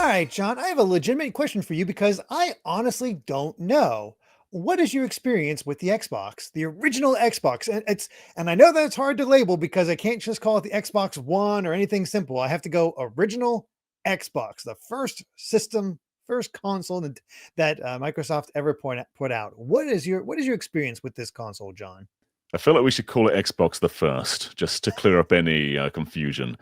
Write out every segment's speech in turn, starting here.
right, John, I have a legitimate question for you because I honestly don't know. What is your experience with the Xbox, the original Xbox? And I know that it's hard to label because I can't just call it the Xbox One or anything simple. I have to go original Xbox, the first system, first console that Microsoft ever put out. What is your experience with this console, John? I feel like we should call it Xbox the First, just to clear up any confusion.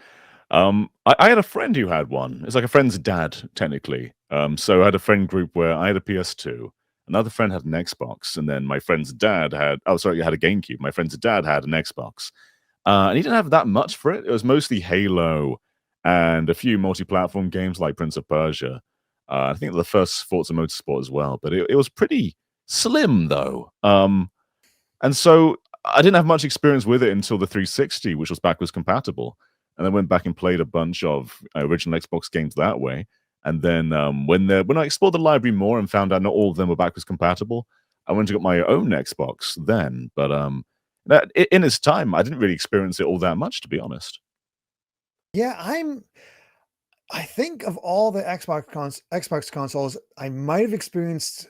I had a friend who had one. It's like a friend's dad, technically. So I had a friend group where I had a PS2, another friend had an Xbox, and then my friend's dad had a GameCube. My friend's dad had an Xbox. And he didn't have that much for it. It was mostly Halo and a few multi-platform games like Prince of Persia. I think the first Forza Motorsport as well, but it was pretty slim, though. And so I didn't have much experience with it until the 360, which was backwards compatible. And I went back and played a bunch of original Xbox games that way. And then when I explored the library more and found out not all of them were backwards compatible, I went and got my own Xbox then. But in its time, I didn't really experience it all that much, to be honest. Yeah, I think of all the Xbox consoles, I might have experienced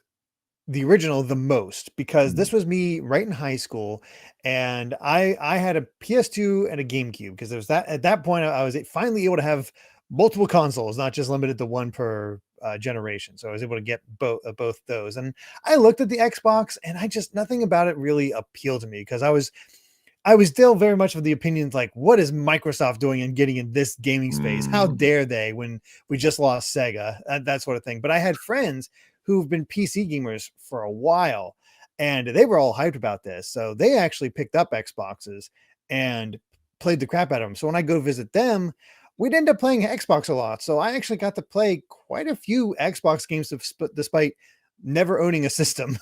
the original the most because Mm. this was me right in high school, and I had a PS2 and a GameCube because there was that at that point I was finally able to have multiple consoles, not just limited to one per generation. So I was able to get both those, and I looked at the Xbox, and I just nothing about it really appealed to me because I was still very much of the opinions like, what is Microsoft doing and getting in this gaming space? How Mm. dare they when we just lost Sega, that sort of thing. But I had friends who've been PC gamers for a while, and they were all hyped about this. So they actually picked up Xboxes and played the crap out of them. So when I go visit them, we'd end up playing Xbox a lot. So I actually got to play quite a few Xbox games despite never owning a system.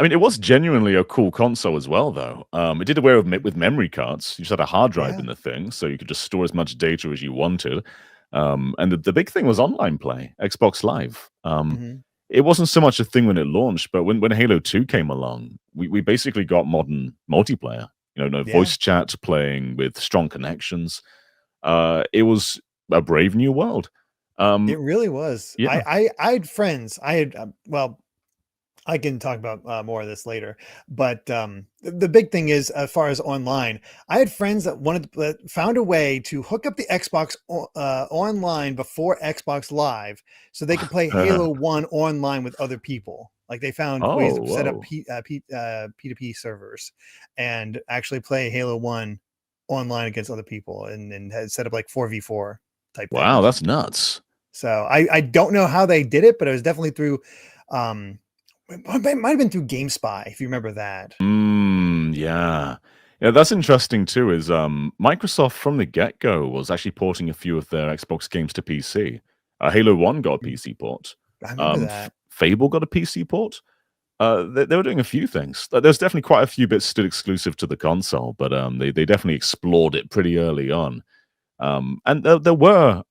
I mean, it was genuinely a cool console as well, though. It did away with memory cards. You just had a hard drive Yeah. in the thing, so you could just store as much data as you wanted. And the big thing was online play, Xbox Live. Mhm. It wasn't so much a thing when it launched, but when Halo 2 came along, we basically got modern multiplayer. No Yeah. voice chat, playing with strong connections. It was a brave new world. It Um, really was. yeah. I had friends. I had well, I can talk about more of this later, but the big thing is, as far as online, I had friends that found a way to hook up the Xbox online before Xbox Live, so they could play Halo One online with other people. Like they found ways Oh, to set up whoa. P2P servers and actually play Halo One online against other people, and had set up like 4v4 type Wow, things. that's nuts. So I don't know how they did it, but it was definitely through um it might have been through GameSpy, if you remember that. Yeah. Yeah, that's interesting too, is Microsoft from the get-go was actually porting a few of their Xbox games to PC. Halo 1 got a Mm, PC port. I remember that. Fable got a PC port. They were doing a few things. There's definitely quite a few bits still exclusive to the console, but they definitely explored it pretty early on. And there were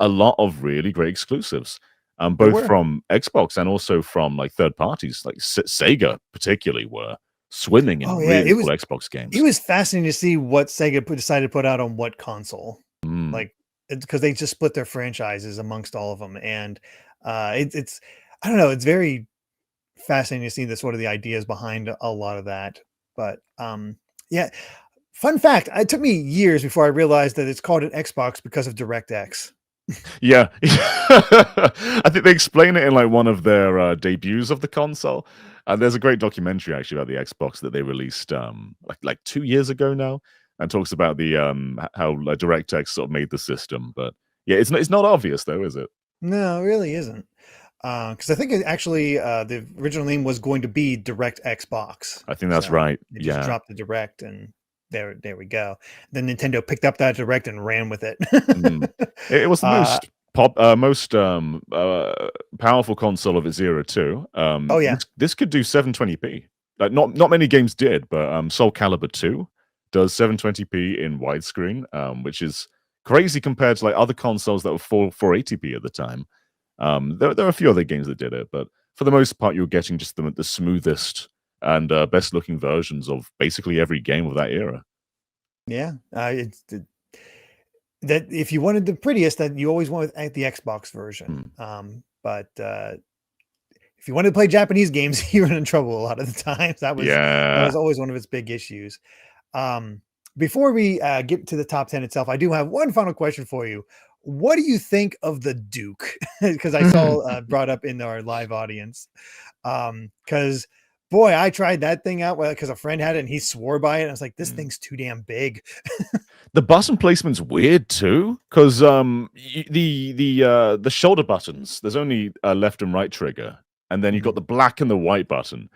a lot of really great exclusives, There both were. from Xbox and also from like third parties, like Sega particularly were swimming in Oh yeah, really cool Xbox it games. was fascinating to see what Sega decided to put out on what console. Mm. Like, because they just split their franchises amongst all of them, and it's I don't know, it's very fascinating to see the sort of the ideas behind a lot of that. But yeah, fun fact: it took me years before I realized that it's called an Xbox because of DirectX. Yeah, I think they explain it in like one of their debuts of the console. And there's a great documentary actually about the Xbox that they released like 2 years ago now, and talks about the how DirectX sort of made the system. But yeah, it's not obvious though, is it? No, it really isn't. Because I think it actually the original name was going to be Direct Xbox. I think that's So right. they just Yeah. dropped the Direct, and there we go. Then Nintendo picked up that Direct and ran with it. Mm. It was the uh, most powerful console of its era too. oh yeah, This could do 720p. Like not many games did, but Soul Calibur 2 does 720p in widescreen, which is crazy compared to like other consoles that were 480p at the time. There are a few other games that did it, but for the most part, you're getting just the smoothest and best looking versions of basically every game of that era. yeah. that if you wanted the prettiest, that you always went with the Xbox version. Hmm. But if you wanted to play Japanese games, you were in trouble a lot of the times. That Yeah. was always one of its big issues. Um, before we get to the top 10 itself, I do have one final question for you. What do you think of the Duke? Because I saw brought up in our live audience. Because boy, I tried that thing out because a friend had it and he swore by it. I was like, this thing's too damn big. The button placement's weird too, because the shoulder buttons, there's only a left and right trigger, and then you've got the black and the white button.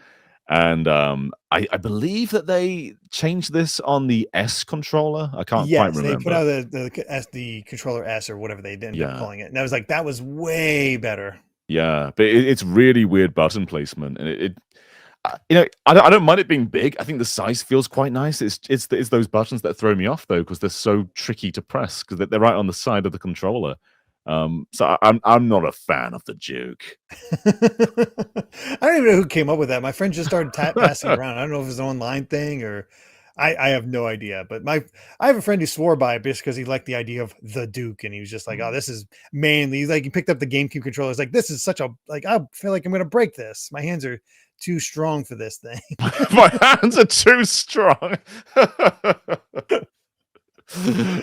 And I believe that they changed this on the S controller. I can't quite Yes, they put remember. out the controller S or whatever they ended up calling it. And I was like, that was way better. Yeah, but it's really weird button placement, and I don't mind it being big. I think the size feels quite nice. It's those buttons that throw me off though, because they're so tricky to press because they're right on the side of the controller. So I'm not a fan of the Duke. I don't even know who came up with that. My friend just started passing it around. I don't know if it's an online thing or I have no idea. But I have a friend who swore by it just because he liked the idea of the Duke, and he was just like, "Oh, this is manly." He's like, he picked up the GameCube controller. He's like, "This is such a I feel like I'm gonna break this. My hands are too strong for this thing." My hands are too strong.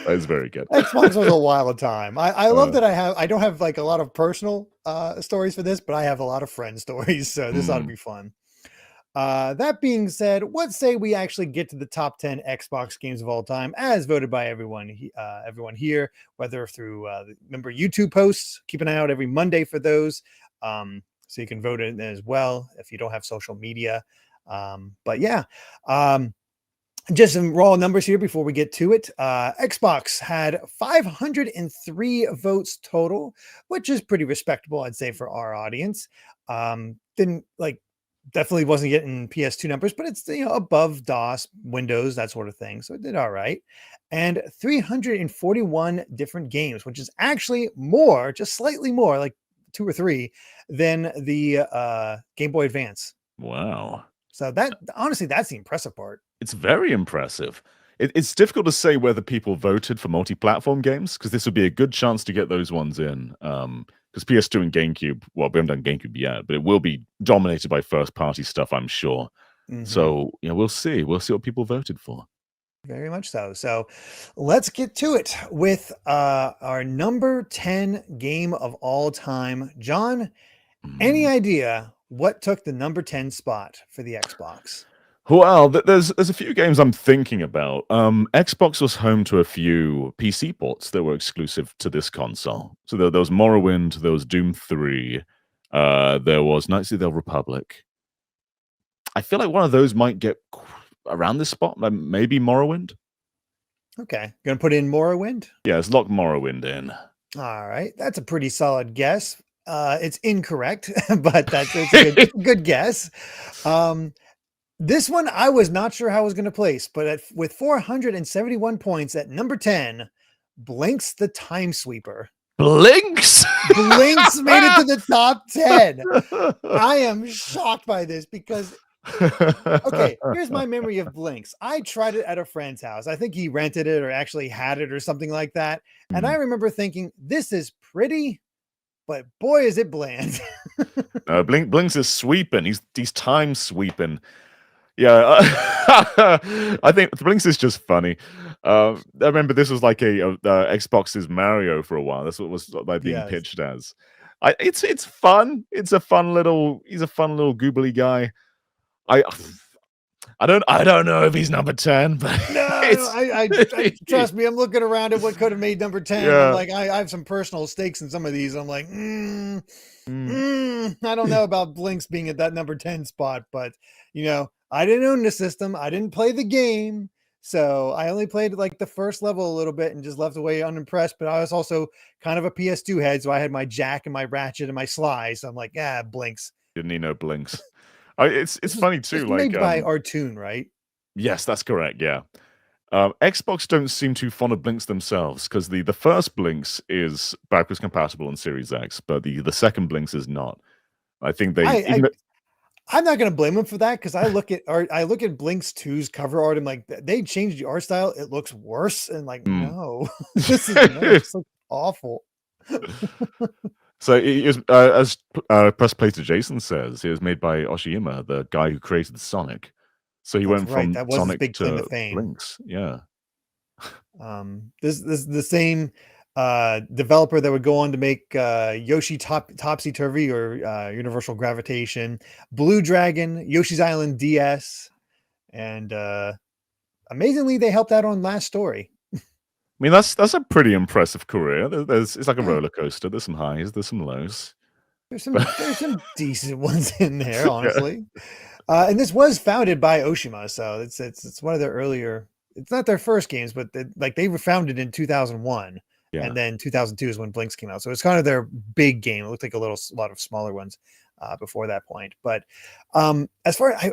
That's very good. Xbox was a while of time. I love that I don't have like a lot of personal stories for this, but I have a lot of friend stories, so this ought to be fun. That being said, what say we actually get to the top 10 Xbox games of all time as voted by everyone here, whether through remember YouTube posts. Keep an eye out every Monday for those, so you can vote in as well if you don't have social media. But yeah, just some raw numbers here before we get to it. Xbox had 503 votes total, which is pretty respectable, I'd say, for our audience. Didn't like definitely wasn't getting PS2 numbers, but it's above DOS, Windows, that sort of thing. So it did all right. And 341 different games, which is actually more, just slightly more, like 2 or 3 than the Game Boy Advance. Wow. So that honestly, that's the impressive part. It's very impressive. It's difficult to say whether people voted for multi-platform games, because this would be a good chance to get those ones in. Because PS2 and GameCube, well, we haven't done GameCube yet, but it will be dominated by first-party stuff, I'm sure. So, we'll see. We'll see what people voted for. Very much so. So let's get to it with our number 10 game of all time. John, any idea what took the number 10 spot for the Xbox? Well, there's a few games I'm thinking about. Xbox was home to a few PC ports that were exclusive to this console. So there was Morrowind, there was Doom 3, there was Knights of the Old Republic. I feel like one of those might get around this spot, maybe Morrowind. Okay, gonna put in Morrowind? Yeah, let's lock Morrowind in. All right, that's a pretty solid guess. It's incorrect, but it's a good guess. This one I was not sure how I was going to place, but with 471 points at number 10, Blinx the Time Sweeper. Blinx? Blinx made it to the top 10. I am shocked by this because, okay, here's my memory of Blinx. I tried it at a friend's house. I think he rented it or actually had it or something like that. And I remember thinking, this is pretty, but boy, is it bland. Blinx is sweeping. He's time sweeping. Yeah, I think Blinx is just funny. I remember this was like a Xbox's Mario for a while. That's what was like being pitched as. It's fun. He's a fun little googly guy. I don't know if he's number 10, but no, I trust me. I'm looking around at what could have made number 10. Yeah. I'm like, I have some personal stakes in some of these. I'm like, I don't know about Blinx being at that number 10 spot, but I didn't own the system. I didn't play the game. So I only played like the first level a little bit and just left away unimpressed. But I was also kind of a PS2 head. So I had my jack and my ratchet and my slice. So I'm like, Blinx. Didn't he know Blinx? It's funny too. It's like made by Artoon, right? Yes, that's correct. Yeah. Xbox don't seem too fond of Blinx themselves, because the first Blinx is backwards compatible on Series X, but the second Blinx is not. I think I'm not gonna blame him for that because I look at Blinx 2's cover art and like they changed the art style. It looks worse and like Mm. no, it just looks awful. So it was, as Press Play to Jason says, it was made by Oshima, the guy who created Sonic. So he That's went right. from That was his Sonic big claim to to fame. Blinx. Yeah. This the same developer that would go on to make Yoshi Topsy Turvy or Universal Gravitation, Blue Dragon, Yoshi's Island DS, and amazingly they helped out on Last Story. I mean, that's a pretty impressive career. It's like a Yeah. roller coaster. There's some highs, there's some lows. There's some decent ones in there, Yeah. honestly. And this was founded by Oshima, so it's one of their earlier. It's not their first games, but they were founded in 2001, Yeah. and then 2002 is when Blinx came out. So it's kind of their big game. It looked like a lot of smaller ones before that point. But as far as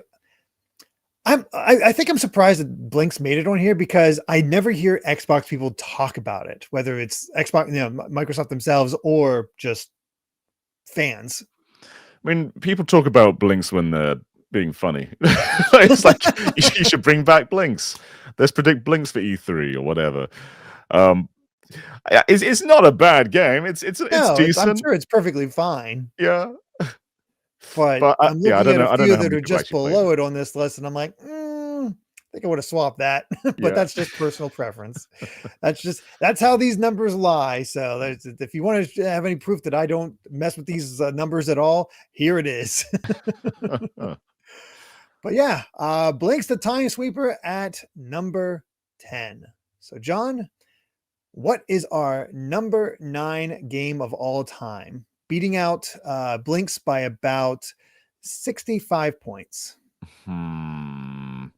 I think I'm surprised that Blinx made it on here because I never hear Xbox people talk about it, whether it's Xbox, Microsoft themselves, or just fans. I mean, people talk about Blinx when they're being funny. It's like you should bring back Blinx. Let's predict Blinx for E3 or whatever. It's not a bad game. It's decent. I'm sure it's perfectly fine. Yeah. But I'm looking I don't know. at I a don't few know how that many are people just actually played below it. it on this list, and I'm like, I think I would have swapped that, but Yeah. that's just personal preference. That's how these numbers lie. So if you want to have any proof that I don't mess with these numbers at all, here it is. But yeah, Blinx the Time Sweeper at number 10. So John, what is our number 9 game of all time? Beating out Blinx by about 65 points. I'm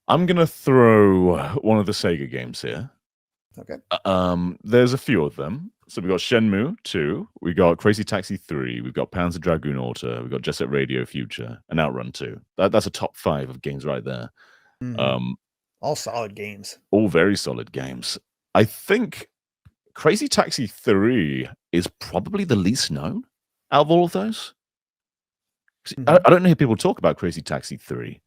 gonna throw one of the Sega games here. Okay. There's a few of them. So we got Shenmue 2, we got Crazy Taxi 3, we've got Panzer Dragoon Auto, we've got Jet Set Radio Future, and Outrun 2. That's a top 5 of games right there. All solid games. All very solid games. I think Crazy Taxi 3 is probably the least known out of all of those. I don't hear people talk about Crazy Taxi 3.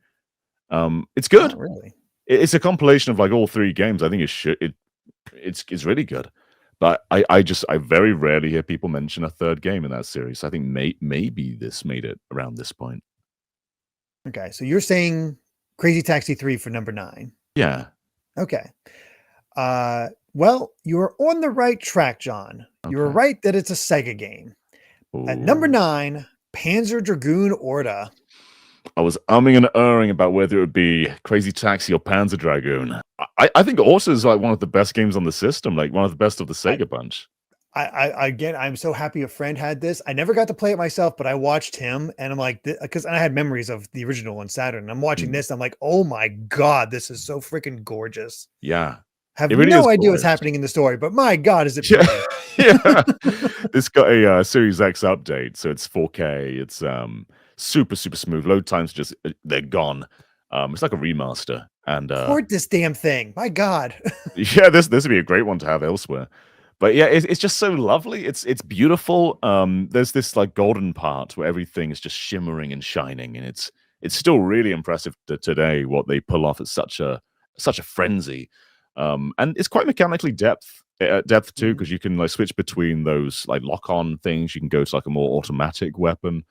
It's good. Not really. It's a compilation of like all 3 games. I think it's really good. But I very rarely hear people mention a third game in that series. I think maybe this made it around this point. Okay, so you're saying Crazy Taxi 3 for number 9. Yeah. Okay. Well, you're on the right track, John. Okay. You were right that it's a Sega game. Ooh. At number 9, Panzer Dragoon Orta. I was umming and erring about whether it would be Crazy Taxi or Panzer Dragoon. I think Orta is like one of the best games on the system, like one of the best of the Sega bunch. Again, I'm so happy a friend had this. I never got to play it myself, but I watched him, and I'm like, because I had memories of the original on Saturn. I'm watching this, and I'm like, oh my god, this is so freaking gorgeous. Yeah. Have really no idea what's happening in the story, but my god, is it pretty. Yeah. This got a Series X update, so it's 4K. It's super smooth. Load times just they're gone. It's like a remaster. And port this damn thing. My god. Yeah, this would be a great one to have elsewhere. But yeah, it's just so lovely. It's beautiful. There's this like golden part where everything is just shimmering and shining, and it's still really impressive today what they pull off at such a frenzy. And it's quite mechanically depth too, because you can like switch between those like lock-on things. You can go to like a more automatic weapon.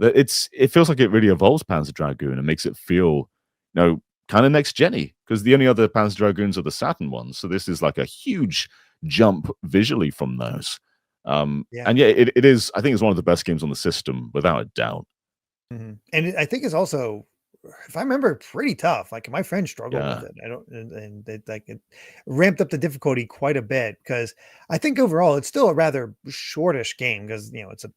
It feels like it really evolves Panzer Dragoon and makes it feel, kind of next gen-y, because the only other Panzer Dragoons are the Saturn ones. So this is like a huge jump visually from those. And yeah, it is. I think it's one of the best games on the system without a doubt. And I think it's also, if I remember, pretty tough. Like my friend struggled with it. And it ramped up the difficulty quite a bit, because I think overall it's still a rather shortish game, because it's a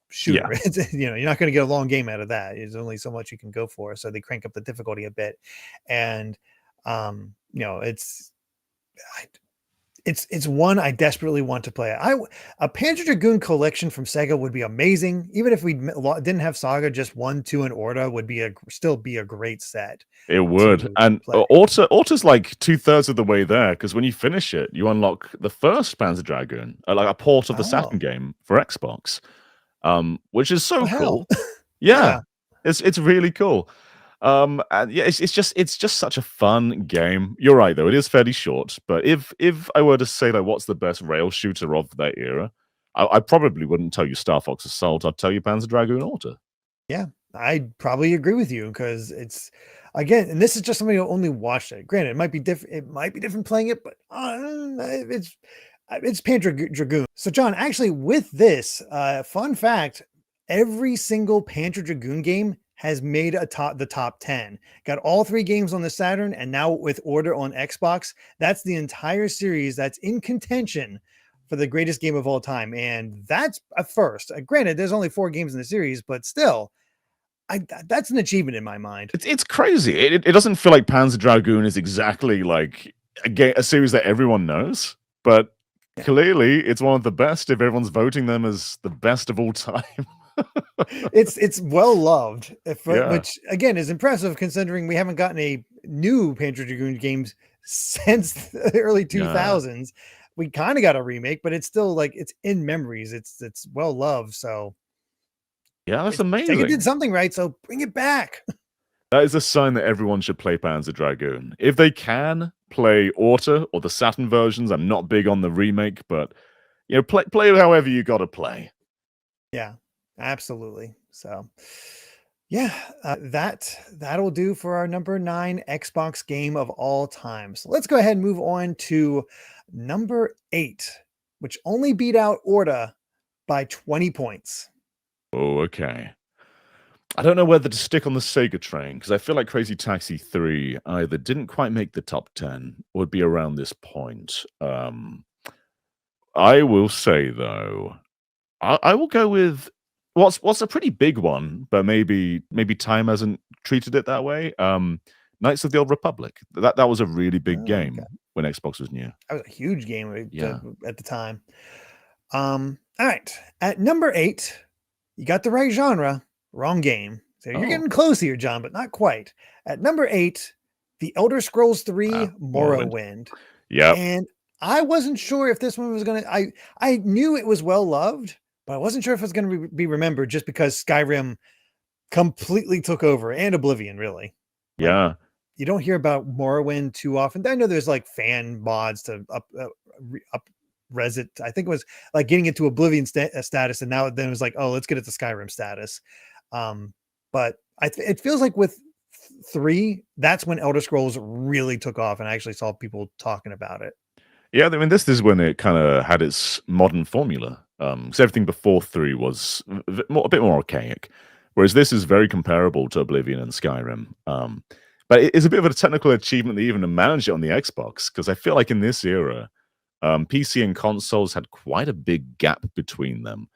shooter. Yeah. It's, you're not going to get a long game out of that. There's only so much you can go for, so they crank up the difficulty a bit. And it's one I desperately want to play. A Panzer Dragoon collection from Sega would be amazing. Even if we didn't have Saga, just 1, 2, and Orta would still be a great set. It would. And Orta's like 2/3 of the way there, because when you finish it, you unlock the first Panzer Dragoon, like a port of the Saturn game for Xbox, which is so cool. Yeah. It's really cool. And yeah, it's just such a fun game. You're right though; it is fairly short. But if I were to say like, what's the best rail shooter of that era, I probably wouldn't tell you Star Fox Assault. I'd tell you Panzer Dragoon Orta. Yeah, I'd probably agree with you because it's again, and this is just somebody who only watched it. Granted, it might be different. It might be different playing it, but it's Panzer Dragoon. So, John, actually, with this fun fact, every single Panzer Dragoon game has made the top 10. Got all 3 games on the Saturn, and now with Order on Xbox, that's the entire series that's in contention for the greatest game of all time, and that's a first. Granted, there's only 4 games in the series, but still, that's an achievement in my mind. It's crazy. It doesn't feel like Panzer Dragoon is exactly like a series that everyone knows, but clearly it's one of the best if everyone's voting them as the best of all time. It's well loved, Yeah. which again is impressive considering we haven't gotten a new Panzer Dragoon games since the early 2000s. We kind of got a remake, but it's still like it's in memories. It's well loved. So Yeah, that's amazing. Sega did something right, so bring it back. That is a sign that everyone should play Panzer Dragoon. If they can play Orta or the Saturn versions, I'm not big on the remake, but you know, play however you got to play. Yeah, absolutely. So, yeah, that'll do for our number 9 Xbox game of all time. So let's go ahead and move on to number 8, which only beat out Orta by 20 points. Oh, okay. I don't know whether to stick on the Sega train because I feel like Crazy Taxi 3 either didn't quite make the top 10 or would be around this point. I will say though, I will go with what's a pretty big one, but maybe time hasn't treated it that way. Knights of the Old Republic. That was a really big game when Xbox was new. That was a huge game at the time. All right, at number 8, you got the right genre, wrong game. So you're getting close here, John, but not quite. At number 8, The Elder Scrolls 3 Morrowind. Yeah, and I wasn't sure if this one was gonna. I knew it was well loved, but I wasn't sure if it was going to be remembered just because Skyrim completely took over, and Oblivion, really. Yeah. You don't hear about Morrowind too often. I know there's like fan mods to up res it. I think it was like getting it to Oblivion status, and now then it was like, oh, let's get it to Skyrim status. But it feels like with 3, that's when Elder Scrolls really took off, and I actually saw people talking about it. Yeah, I mean, this is when it kind of had its modern formula. Because everything before 3 was a bit more archaic, whereas this is very comparable to Oblivion and Skyrim. But it's a bit of a technical achievement to even manage it on the Xbox, because I feel like in this era, PC and consoles had quite a big gap between them.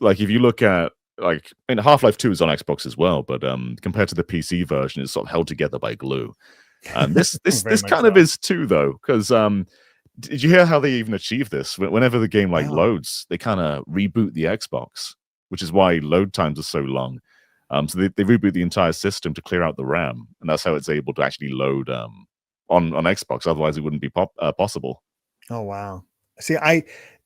Like if you look at Half-Life 2 is on Xbox as well, but compared to the PC version, it's sort of held together by glue. And this kind of is too, though, because did you hear how they even achieve this? Whenever the game loads, they kind of reboot the Xbox, which is why load times are so long. So they reboot the entire system to clear out the RAM, and that's how it's able to actually load on Xbox. Otherwise, it wouldn't be possible. Oh wow! See,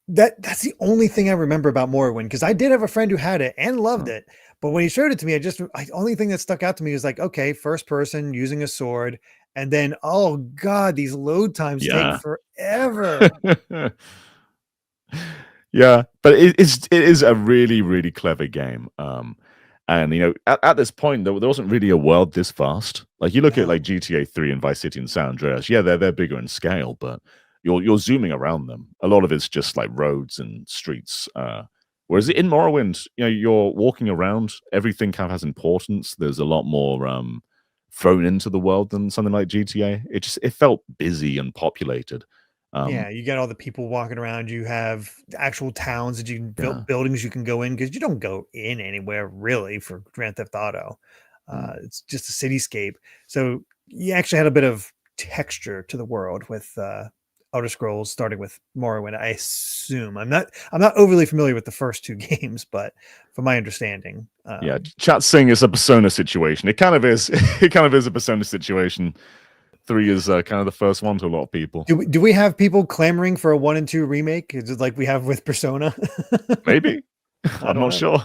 that's the only thing I remember about Morrowind, because I did have a friend who had it and loved it. But when he showed it to me, the only thing that stuck out to me was like, okay, first person using a sword, and then oh god, these load times take forever. Yeah, but it is a really, really clever game. And you know, at this point, there wasn't really a world this vast. Like you look at like GTA 3 and Vice City and San Andreas, yeah, they're bigger in scale, but you're zooming around them. A lot of it's just like roads and streets. Whereas in Morrowind, you know, you're walking around, everything kind of has importance. There's a lot more thrown into the world than something like GTA. It felt busy and populated. Yeah, you got all the people walking around. You have actual towns that you can build, buildings you can go in, because you don't go in anywhere really for Grand Theft Auto. It's just a cityscape. So you actually had a bit of texture to the world with Elder Scrolls, starting with Morrowind. I assume I'm not overly familiar with the first 2 games, but from my understanding, yeah, chat's saying it's a Persona situation. It kind of is. It kind of is a Persona situation. 3 is kind of the first one to a lot of people. Do we have people clamoring for a 1 and 2 remake? Is it like we have with Persona? Maybe. I I'm don't not know. sure.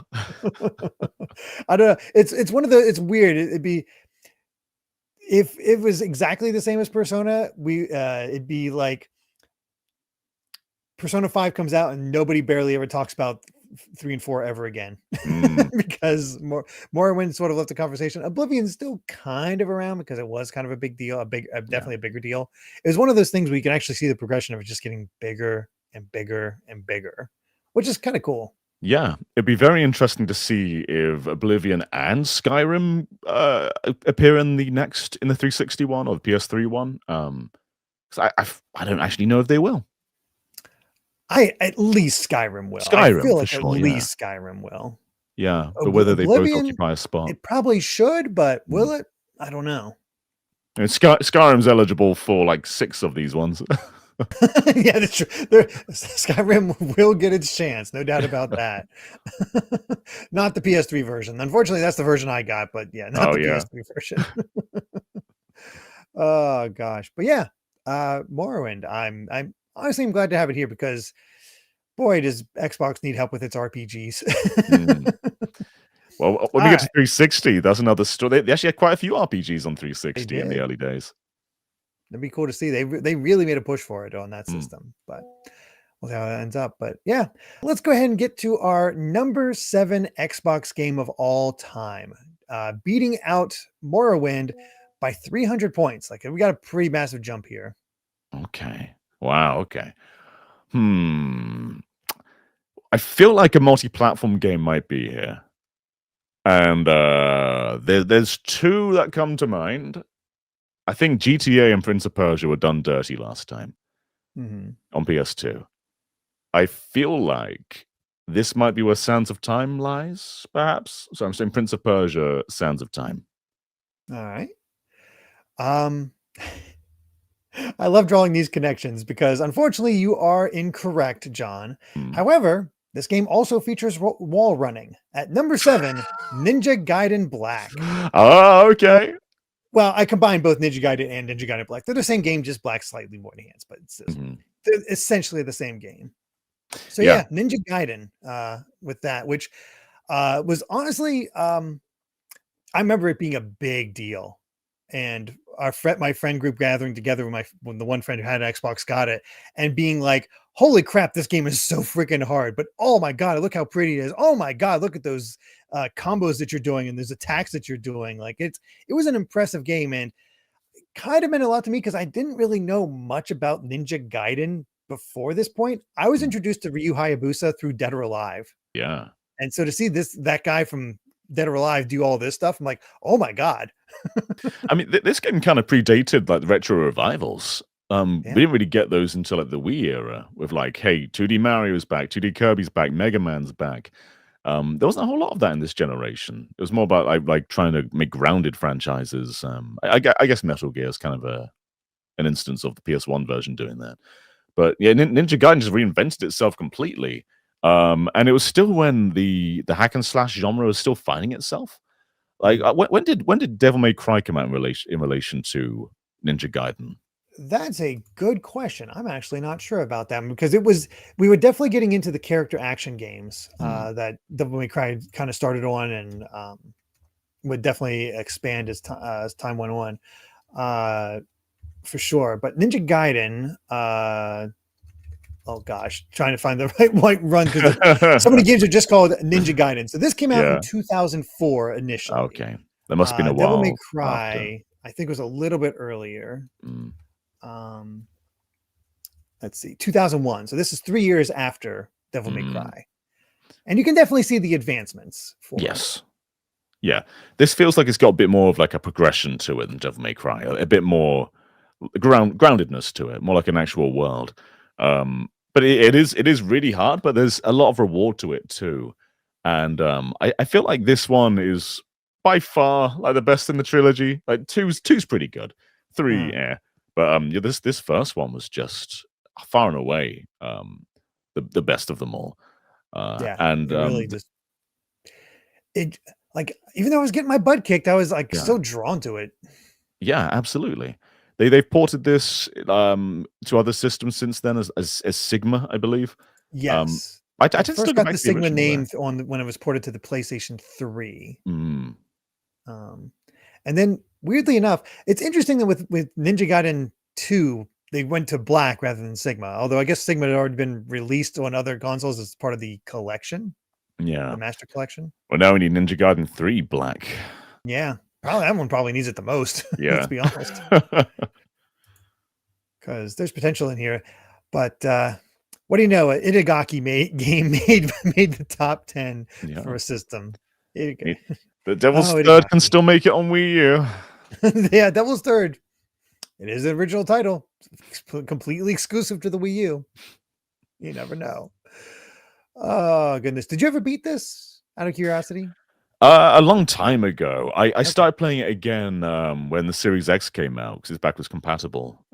I don't know. It's one of the. It's weird. It'd be if it was exactly the same as Persona. It'd be like Persona 5 comes out and nobody barely ever talks about 3 and 4 ever again Mm, because Morrowind sort of left the conversation. Oblivion's still kind of around because it was kind of a big deal, yeah. definitely a bigger deal. It was one of those things where you can actually see the progression of it just getting bigger and bigger and bigger, which is kind of cool. Yeah, it'd be very interesting to see if Oblivion and Skyrim appear in the 360 one or the PS3 one. 'Cause I don't actually know if they will. At least Skyrim will. I Skyrim feel for like at sure, yeah. least Skyrim will. Yeah, but whether they both Oblivion, occupy a spot. it probably should, but Mm. will it? I don't know. And Skyrim's eligible for like 6 of these ones. Yeah, that's true. Skyrim will get its chance, no doubt about that. Not the PS3 version. Unfortunately, that's the version I got, but yeah, not Oh, the yeah. PS3 version. Oh gosh. But yeah, Morrowind. I'm honestly glad to have it here because boy, does Xbox need help with its RPGs. Mm. Well, when we get to Alright. 360, that's another story. They actually had quite a few RPGs on They 360 in the did. early days. It'd be cool to see. They really made a push for it on that Mm. system, but we'll see how it ends up. But yeah, let's go ahead and get to our number 7 Xbox game of all time, beating out Morrowind by 300 points. Like we got a pretty massive jump here. Okay. Wow, okay. I feel like a multi-platform game might be here. And there's 2 that come to mind. I think GTA and Prince of Persia were done dirty last time on PS2. I feel like this might be where Sands of Time lies, perhaps. So I'm saying Prince of Persia, Sands of Time. All right. I love drawing these connections because unfortunately you are incorrect, John. However, this game also features wall running. At number 7, Ninja Gaiden Black. Oh, okay. Well, I combined both Ninja Gaiden and Ninja Gaiden Black. They're the same game, just Black slightly more enhanced, but they're essentially the same game. So yeah, Ninja Gaiden with that, which was honestly, I remember it being a big deal. And my friend group gathering together when the one friend who had an Xbox got it and being like, holy crap, this game is so freaking hard, but oh my God, look how pretty it is. Oh my God, look at those combos that you're doing and those attacks that you're doing. Like it was an impressive game and kind of meant a lot to me because I didn't really know much about Ninja Gaiden before this point. I was introduced to Ryu Hayabusa through Dead or Alive. Yeah. And so to see that guy from Dead or Alive do all this stuff, I'm like, oh my God. I mean, this game kind of predated like the retro revivals. We didn't really get those until like the Wii era with like, hey, 2D Mario's back, 2D Kirby's back, Mega Man's back. There wasn't a whole lot of that in this generation. It was more about like trying to make grounded franchises. I guess Metal Gear is kind of an instance of the PS1 version doing that. But yeah, Ninja Gaiden just reinvented itself completely. And it was still when the hack and slash genre was still finding itself. Like when did Devil May Cry come out in relation to Ninja Gaiden? That's a good question. I'm actually not sure about that because we were definitely getting into the character action games that Devil May Cry kind of started on and would definitely expand as time went on for sure. But Ninja Gaiden, oh gosh, trying to find the right run because so many games are just called Ninja Gaiden. So this came out in 2004 initially. Okay, that must have been a while. Devil May Cry, I think, was a little bit earlier. Let's see, 2001. So this is 3 years after Devil May Cry, and you can definitely see the advancements. Yes, yeah. This feels like it's got a bit more of like a progression to it than Devil May Cry. A bit more groundedness to it, more like an actual world. But it is really hard, but there's a lot of reward to it too. And I feel like this one is by far like the best in the trilogy. Like two's pretty good. 3, yeah. But yeah, this first one was just far and away the best of them all. And it really just like even though I was getting my butt kicked, I was like so drawn to it. Yeah, absolutely. They've ported this to other systems since then as Sigma, I believe. Yes. I tend to first go got back the to the Sigma original name there. when it was ported to the PlayStation 3. Mm. And then weirdly enough, it's interesting that with Ninja Gaiden 2, they went to black rather than Sigma. Although I guess Sigma had already been released on other consoles as part of the collection, Yeah. the Master Collection. Well, now we need Ninja Gaiden 3 black. Yeah, probably that one probably needs it the most. Yeah. Let's be honest, because there's potential in here. But what do you know? An Itagaki game made the top 10 Yeah. for a system. The Devil's Oh, Third can Itagaki. still make it on Wii U. Yeah, Devil's Third. It is an original title, completely exclusive to the Wii U. You never know. Oh goodness! Did you ever beat this? Out of curiosity. A long time ago. I Okay. started playing it again when the Series X came out because it's backwards compatible.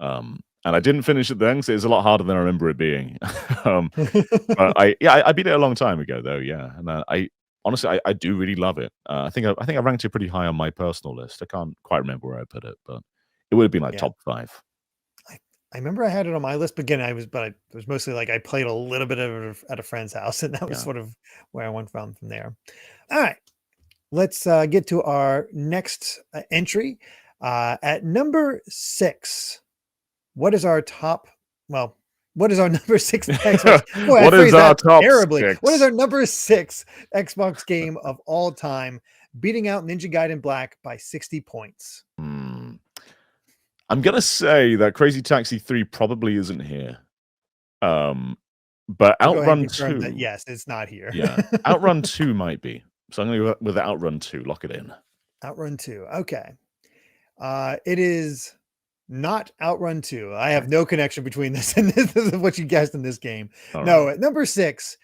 And I didn't finish it then because it was a lot harder than I remember it being. But I beat it a long time ago though. Yeah, and I honestly I do really love it. I think I ranked it pretty high on my personal list. I can't quite remember where I put it, but it would have been like Yeah. top 5. I remember I had it on my list, but again, it was mostly like I played a little bit of it at a friend's house, and that was Yeah. sort of where I went from there. All right, let's get to our next entry. At number 6, what is our top? Well, what is our number 6 Xbox? Boy, What I is phrased our that top terribly. 6? What is our number 6 Xbox game of all time, beating out Ninja Gaiden Black by 60 points? I'm gonna say that Crazy Taxi 3 probably isn't here. But I'll go ahead Outrun and confirm 2. that yes, it's not here. Yeah, Outrun 2 might be. So I'm gonna go with Outrun 2. Lock it in. Outrun 2. Okay. It is not Outrun 2. I have no connection between this and this is what you guessed in this game. All No, right. at number 6,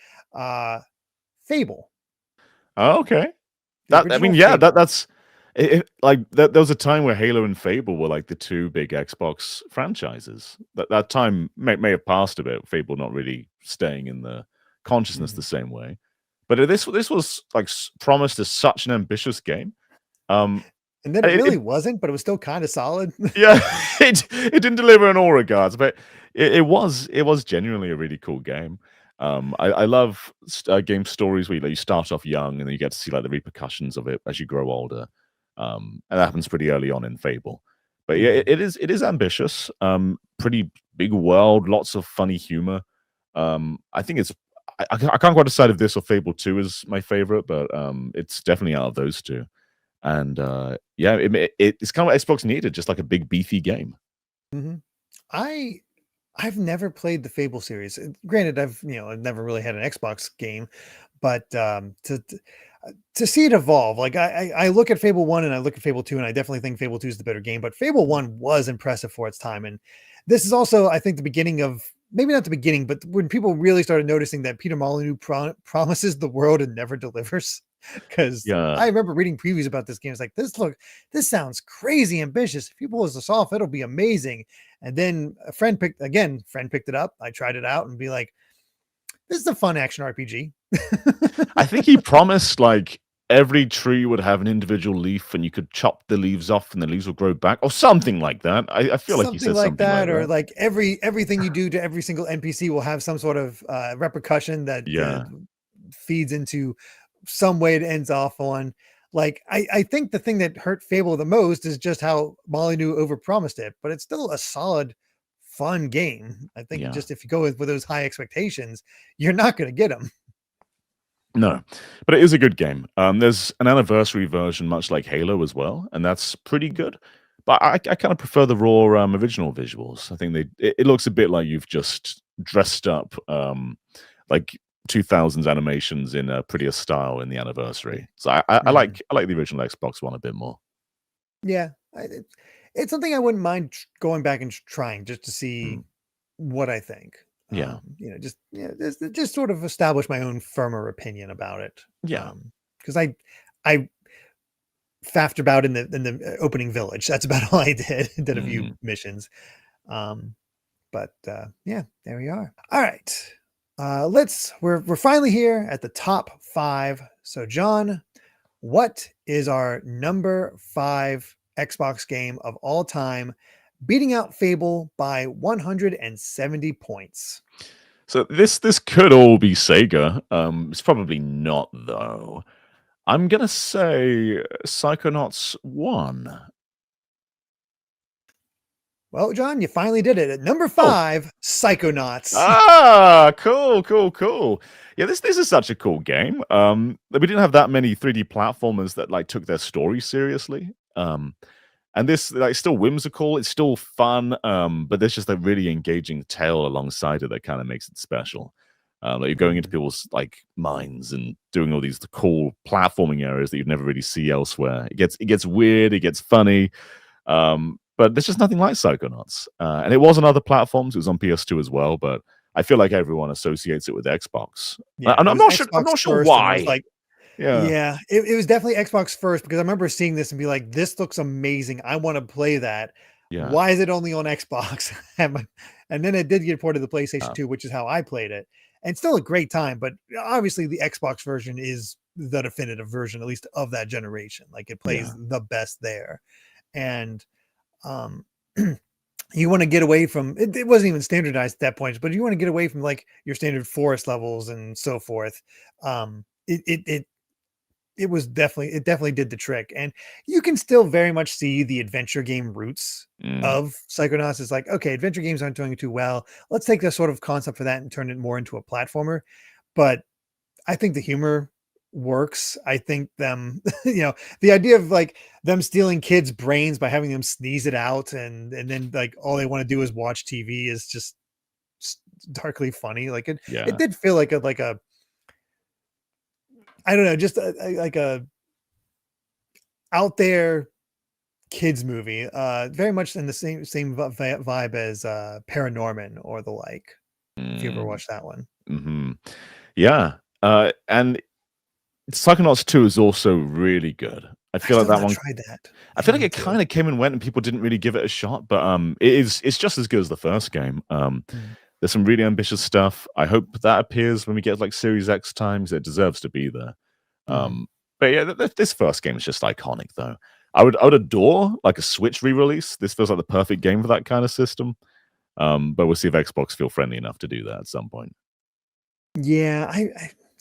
Fable. Oh, okay. The I original mean, yeah, Fable. that's it, like there was a time where Halo and Fable were like the 2 big Xbox franchises. That time may have passed a bit. Fable not really staying in the consciousness the same way. But this was like promised as such an ambitious game. And then it really wasn't, but it was still kind of solid. Yeah, it didn't deliver in all regards, but it was genuinely a really cool game. I love game stories where you start off young and then you get to see like the repercussions of it as you grow older. And that happens pretty early on in Fable. But yeah, it is ambitious. Pretty big world, lots of funny humor. I think it's I can't quite decide if this or Fable 2 is my favorite, but it's definitely out of those two. And yeah, it's kind of what Xbox needed, just like a big beefy game. I've never played the Fable series. Granted, I've never really had an Xbox game, but to see it evolve, like I look at Fable 1 and I look at Fable 2, and I definitely think Fable 2 is the better game, but Fable 1 was impressive for its time. And this is also, I think, the beginning of, maybe not the beginning, but when people really started noticing that Peter Molyneux promises the world and never delivers. Because I remember reading previews about this game. It's like, this sounds crazy ambitious. If people was this off, it'll be amazing. And then a friend picked it up. I tried it out and be like, this is a fun action RPG. I think he promised like every tree would have an individual leaf and you could chop the leaves off and the leaves will grow back or something like that. I feel like he said something like that. Or like everything you do to every single NPC will have some sort of repercussion that feeds into some way it ends off on. Like, I think the thing that hurt Fable the most is just how Molyneux overpromised it, but it's still a solid, fun game. I think just if you go with those high expectations, you're not going to get them. No, but it is a good game. There's an anniversary version, much like Halo as well, and that's pretty good. But I kind of prefer the raw original visuals. I think it looks a bit like you've just dressed up like 2000s animations in a prettier style in the anniversary. So I like the original Xbox one a bit more. Yeah, it's something I wouldn't mind going back and trying just to see what I think. Yeah, just sort of establish my own firmer opinion about it. Yeah, because I faffed about in the opening village. That's about all I did a few missions. But yeah, there we are. All right. We're finally here at the top 5. So John, what is our number 5 Xbox game of all time, beating out Fable by 170 points? So this could all be Sega. It's probably not though. I'm gonna say Psychonauts 1. Well, John, you finally did it. At number Oh. 5, Psychonauts. Ah, cool. Yeah, this is such a cool game. We didn't have that many 3D platformers that like took their story seriously. And this like still whimsical, it's still fun, but there's just a really engaging tale alongside it that kind of makes it special. Like you're going into people's like minds and doing all these cool platforming areas that you'd never really see elsewhere. It gets weird, it gets funny. But there's just nothing like Psychonauts. And it was on other platforms. It was on PS2 as well, but I feel like everyone associates it with Xbox. Yeah, And it I'm was not Xbox sure first, and it was why. like, Yeah. yeah, it was definitely Xbox first because I remember seeing this and be like, this looks amazing. I want to play that. Yeah. Why is it only on Xbox? And then it did get ported to the PlayStation Oh. 2, which is how I played it. And still a great time, but obviously the Xbox version is the definitive version, at least of that generation. Like it plays the best there. And you want to get away from it wasn't even standardized at that point, but you want to get away from like your standard forest levels and so forth. It was definitely did the trick, and you can still very much see the adventure game roots of Psychonauts. It's like, okay, adventure games aren't doing too well, let's take the sort of concept for that and turn it more into a platformer. But I think the humor works. I think them, the idea of like them stealing kids' brains by having them sneeze it out and then like all they want to do is watch TV is just darkly funny. Like it did feel like a I don't know, just like a out there kids movie, very much in the same vibe as Paranorman or the like. If you ever watched that one. Mm-hmm. Yeah. And Psychonauts 2 is also really good. I feel like that one tried that. I feel like it kind of came and went and people didn't really give it a shot, but it's just as good as the first game. There's some really ambitious stuff. I hope that appears when we get like Series X times. It deserves to be there. But yeah, this first game is just iconic though. I would adore like a Switch re-release. This feels like the perfect game for that kind of system. But we'll see if Xbox feel friendly enough to do that at some point. Yeah,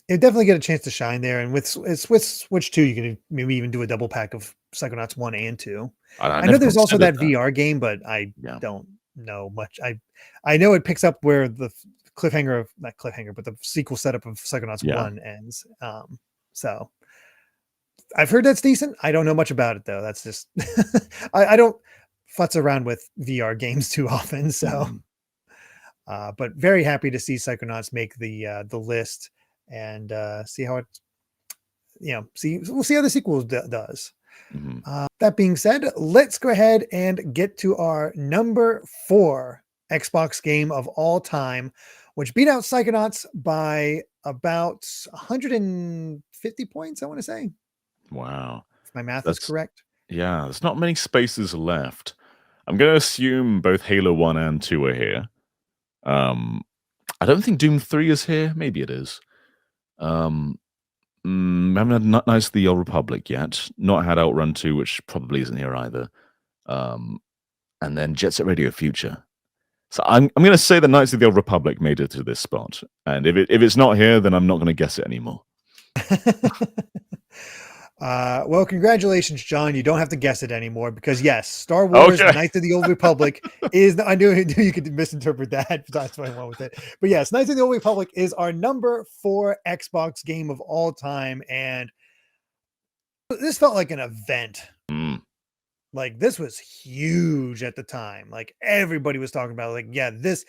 it definitely get a chance to shine there. And with Switch 2, you can maybe even do a double pack of Psychonauts 1 and 2. I know there's also that VR game, but I don't know much. I know it picks up where the not cliffhanger, but the sequel setup of Psychonauts 1 ends. So I've heard that's decent. I don't know much about it though. That's just I don't futz around with VR games too often. So but very happy to see Psychonauts make the list and see how it we'll see how the sequel does. That being said, let's go ahead and get to our number 4 Xbox game of all time, which beat out Psychonauts by about 150 points, I want to say. Wow. If my math is correct. Yeah, there's not many spaces left. I'm going to assume both Halo 1 and 2 are here. I don't think Doom 3 is here. Maybe it is. Haven't had Knights of the Old Republic yet. Not had Outrun 2, which probably isn't here either. And then Jet Set Radio Future. So I'm going to say the Knights of the Old Republic made it to this spot. And if it's not here, then I'm not going to guess it anymore. Well, congratulations, John. You don't have to guess it anymore because yes, Star Wars Knights of the Old Republic is. I knew you could misinterpret that. That's why I went with it. But yes, Knights of the Old Republic is our number 4 Xbox game of all time, and this felt like an event. Like this was huge at the time. Like everybody was talking about. Like this.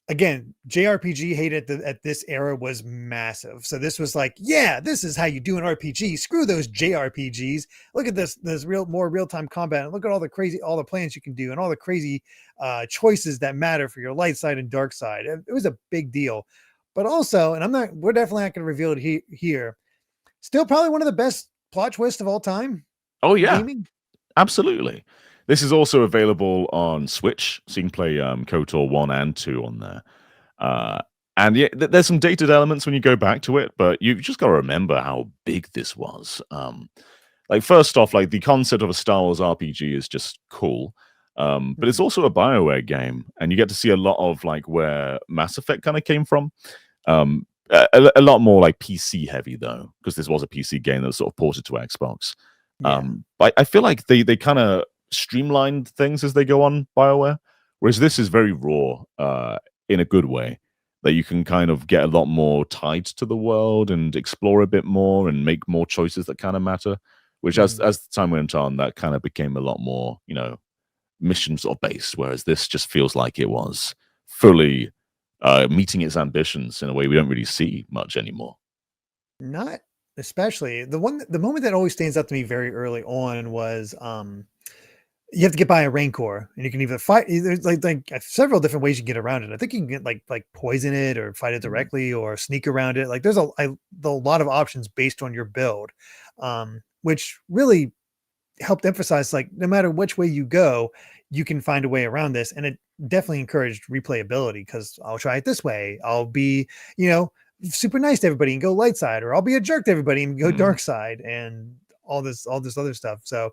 Again, JRPG hate at this era was massive. So this was like, yeah, this is how you do an RPG. Screw those JRPGs. Look at this more real-time combat. And look at all the plans you can do and all the crazy choices that matter for your light side and dark side. It was a big deal. But also, and we're definitely not going to reveal it here. Still probably one of the best plot twists of all time. Oh yeah, gaming. Absolutely. This is also available on Switch, so you can play KotOR 1 and 2 on there. And yeah, there's some dated elements when you go back to it, but you've just got to remember how big this was. Like first off, like the concept of a Star Wars RPG is just cool. But it's also a BioWare game, and you get to see a lot of like where Mass Effect kind of came from. A lot more like PC heavy though, because this was a PC game that was sort of ported to Xbox. But I feel like they kind of streamlined things as they go on, BioWare, whereas this is very raw in a good way. That you can kind of get a lot more tied to the world and explore a bit more and make more choices that kind of matter. Which, as the time went on, that kind of became a lot more, mission sort of based. Whereas this just feels like it was fully meeting its ambitions in a way we don't really see much anymore. Not especially. The moment that always stands out to me very early on was you have to get by a Rancor, and you can either fight. There's like several different ways you can get around it. I think you can get like poison it or fight it directly or sneak around it. Like there's a lot of options based on your build, which really helped emphasize like no matter which way you go, you can find a way around this, and it definitely encouraged replayability because I'll try it this way. I'll be super nice to everybody and go light side, or I'll be a jerk to everybody and go dark side, and all this other stuff. So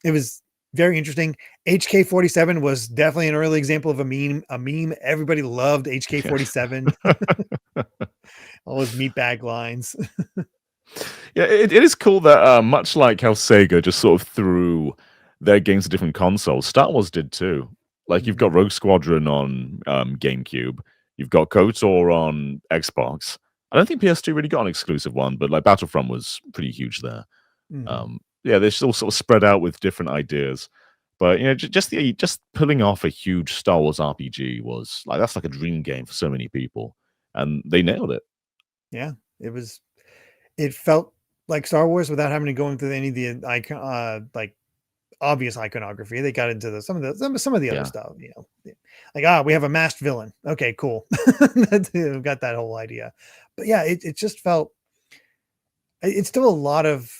it was very interesting. HK-47 was definitely an early example of a meme. Everybody loved HK-47. All those meatbag lines. Yeah, it is cool that much like how Sega just sort of threw their games to different consoles, Star Wars did too. Like you've got Rogue Squadron on GameCube, you've got KotOR on Xbox. I don't think PS2 really got an exclusive one, but like Battlefront was pretty huge there. Yeah, they're still sort of spread out with different ideas. But just pulling off a huge Star Wars RPG was like that's like a dream game for so many people, and they nailed it. Yeah, it felt like Star Wars without having to go into any of the like obvious iconography. They got into some of the other stuff, like we have a masked villain. Okay, cool. We've got that whole idea. But yeah, it just felt it's still a lot of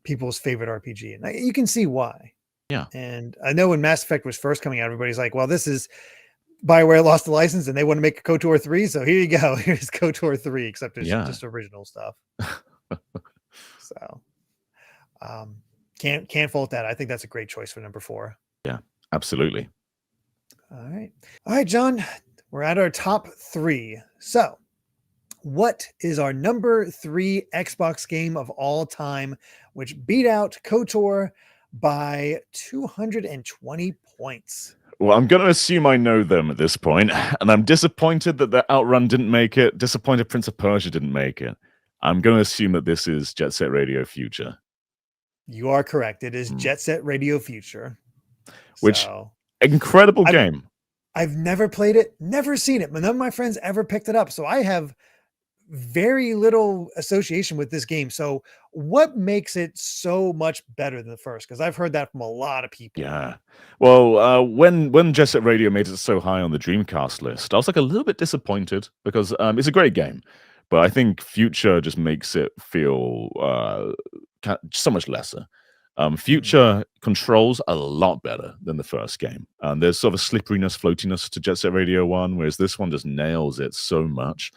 people's favorite RPG, and you can see why. Yeah. And I know when Mass Effect was first coming out, everybody's like, well, this is BioWare lost the license and they want to make a KotOR 3. So here you go. Here's KotOR 3, except it's just original stuff. So can't fault that. I think that's a great choice for number 4. Yeah, absolutely. All right, John, we're at our top 3. So what is our number 3 Xbox game of all time, which beat out KotOR by 220 points? Well, I'm going to assume I know them at this point, and I'm disappointed that the Outrun didn't make it, disappointed Prince of Persia didn't make it. I'm going to assume that this is Jet Set Radio Future. You are correct. It is Jet Set Radio Future. Which, incredible game. I've never played it, never seen it, but none of my friends ever picked it up, so I have very little association with this game. So what makes it so much better than the first? Because I've heard that from a lot of people. Yeah. Well, when Jet Set Radio made it so high on the Dreamcast list, I was like a little bit disappointed because it's a great game, but I think Future just makes it feel so much lesser. Future controls a lot better than the first game. There's sort of a slipperiness, floatiness to Jet Set Radio 1, whereas this one just nails it so much.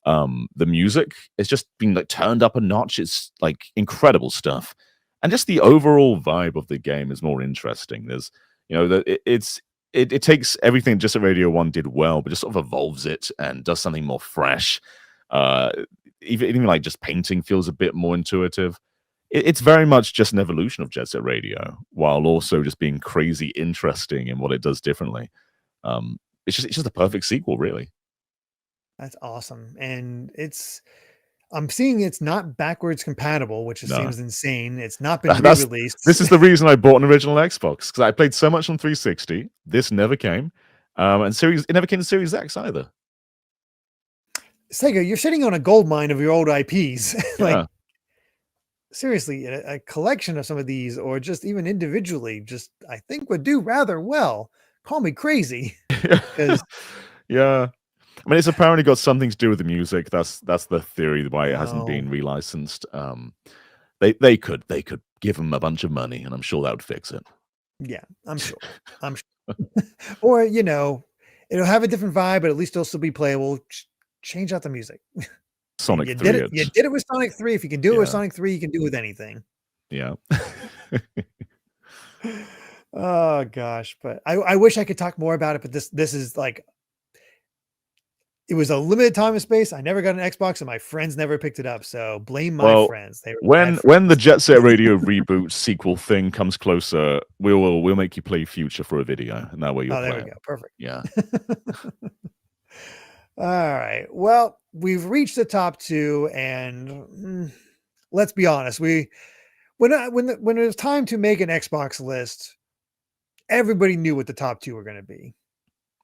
The music is just being like turned up a notch. It's like incredible stuff, and just the overall vibe of the game is more interesting. There's, it takes everything Just Radio 1 did well, but just sort of evolves it and does something more fresh. Even like just painting feels a bit more intuitive. It's very much just an evolution of Jet Set Radio, while also just being crazy interesting in what it does differently. It's just a perfect sequel, really. That's awesome. And I'm seeing it's not backwards compatible, which seems insane. It's not been re-released. This is the reason I bought an original Xbox, because I played so much on 360. This never came. And it never came to Series X either. Sega, you're sitting on a gold mine of your old IPs. Like, seriously, a collection of some of these, or just even individually, I think would do rather well. Call me crazy. Yeah. I mean, it's apparently got something to do with the music. That's the theory why it hasn't been relicensed. They could give them a bunch of money, and I'm sure that would fix it. Yeah, I'm sure. Or it'll have a different vibe, but at least it'll still be playable. Change out the music. Sonic 3. You did it with Sonic 3. If you can do it with Sonic 3, you can do it with anything. Yeah. Oh gosh, but I wish I could talk more about it, but this is like it was a limited time and space. I never got an Xbox, and my friends never picked it up. So blame my Well, friends. They were bad when the friends. Jet Set Radio reboot sequel thing comes closer, we'll make you play Future for a video, and that way you'll Oh, there play we it. go. Perfect. Yeah. All right. Well, we've reached the top two, and let's be honest. When it was time to make an Xbox list, everybody knew what the top two were going to be.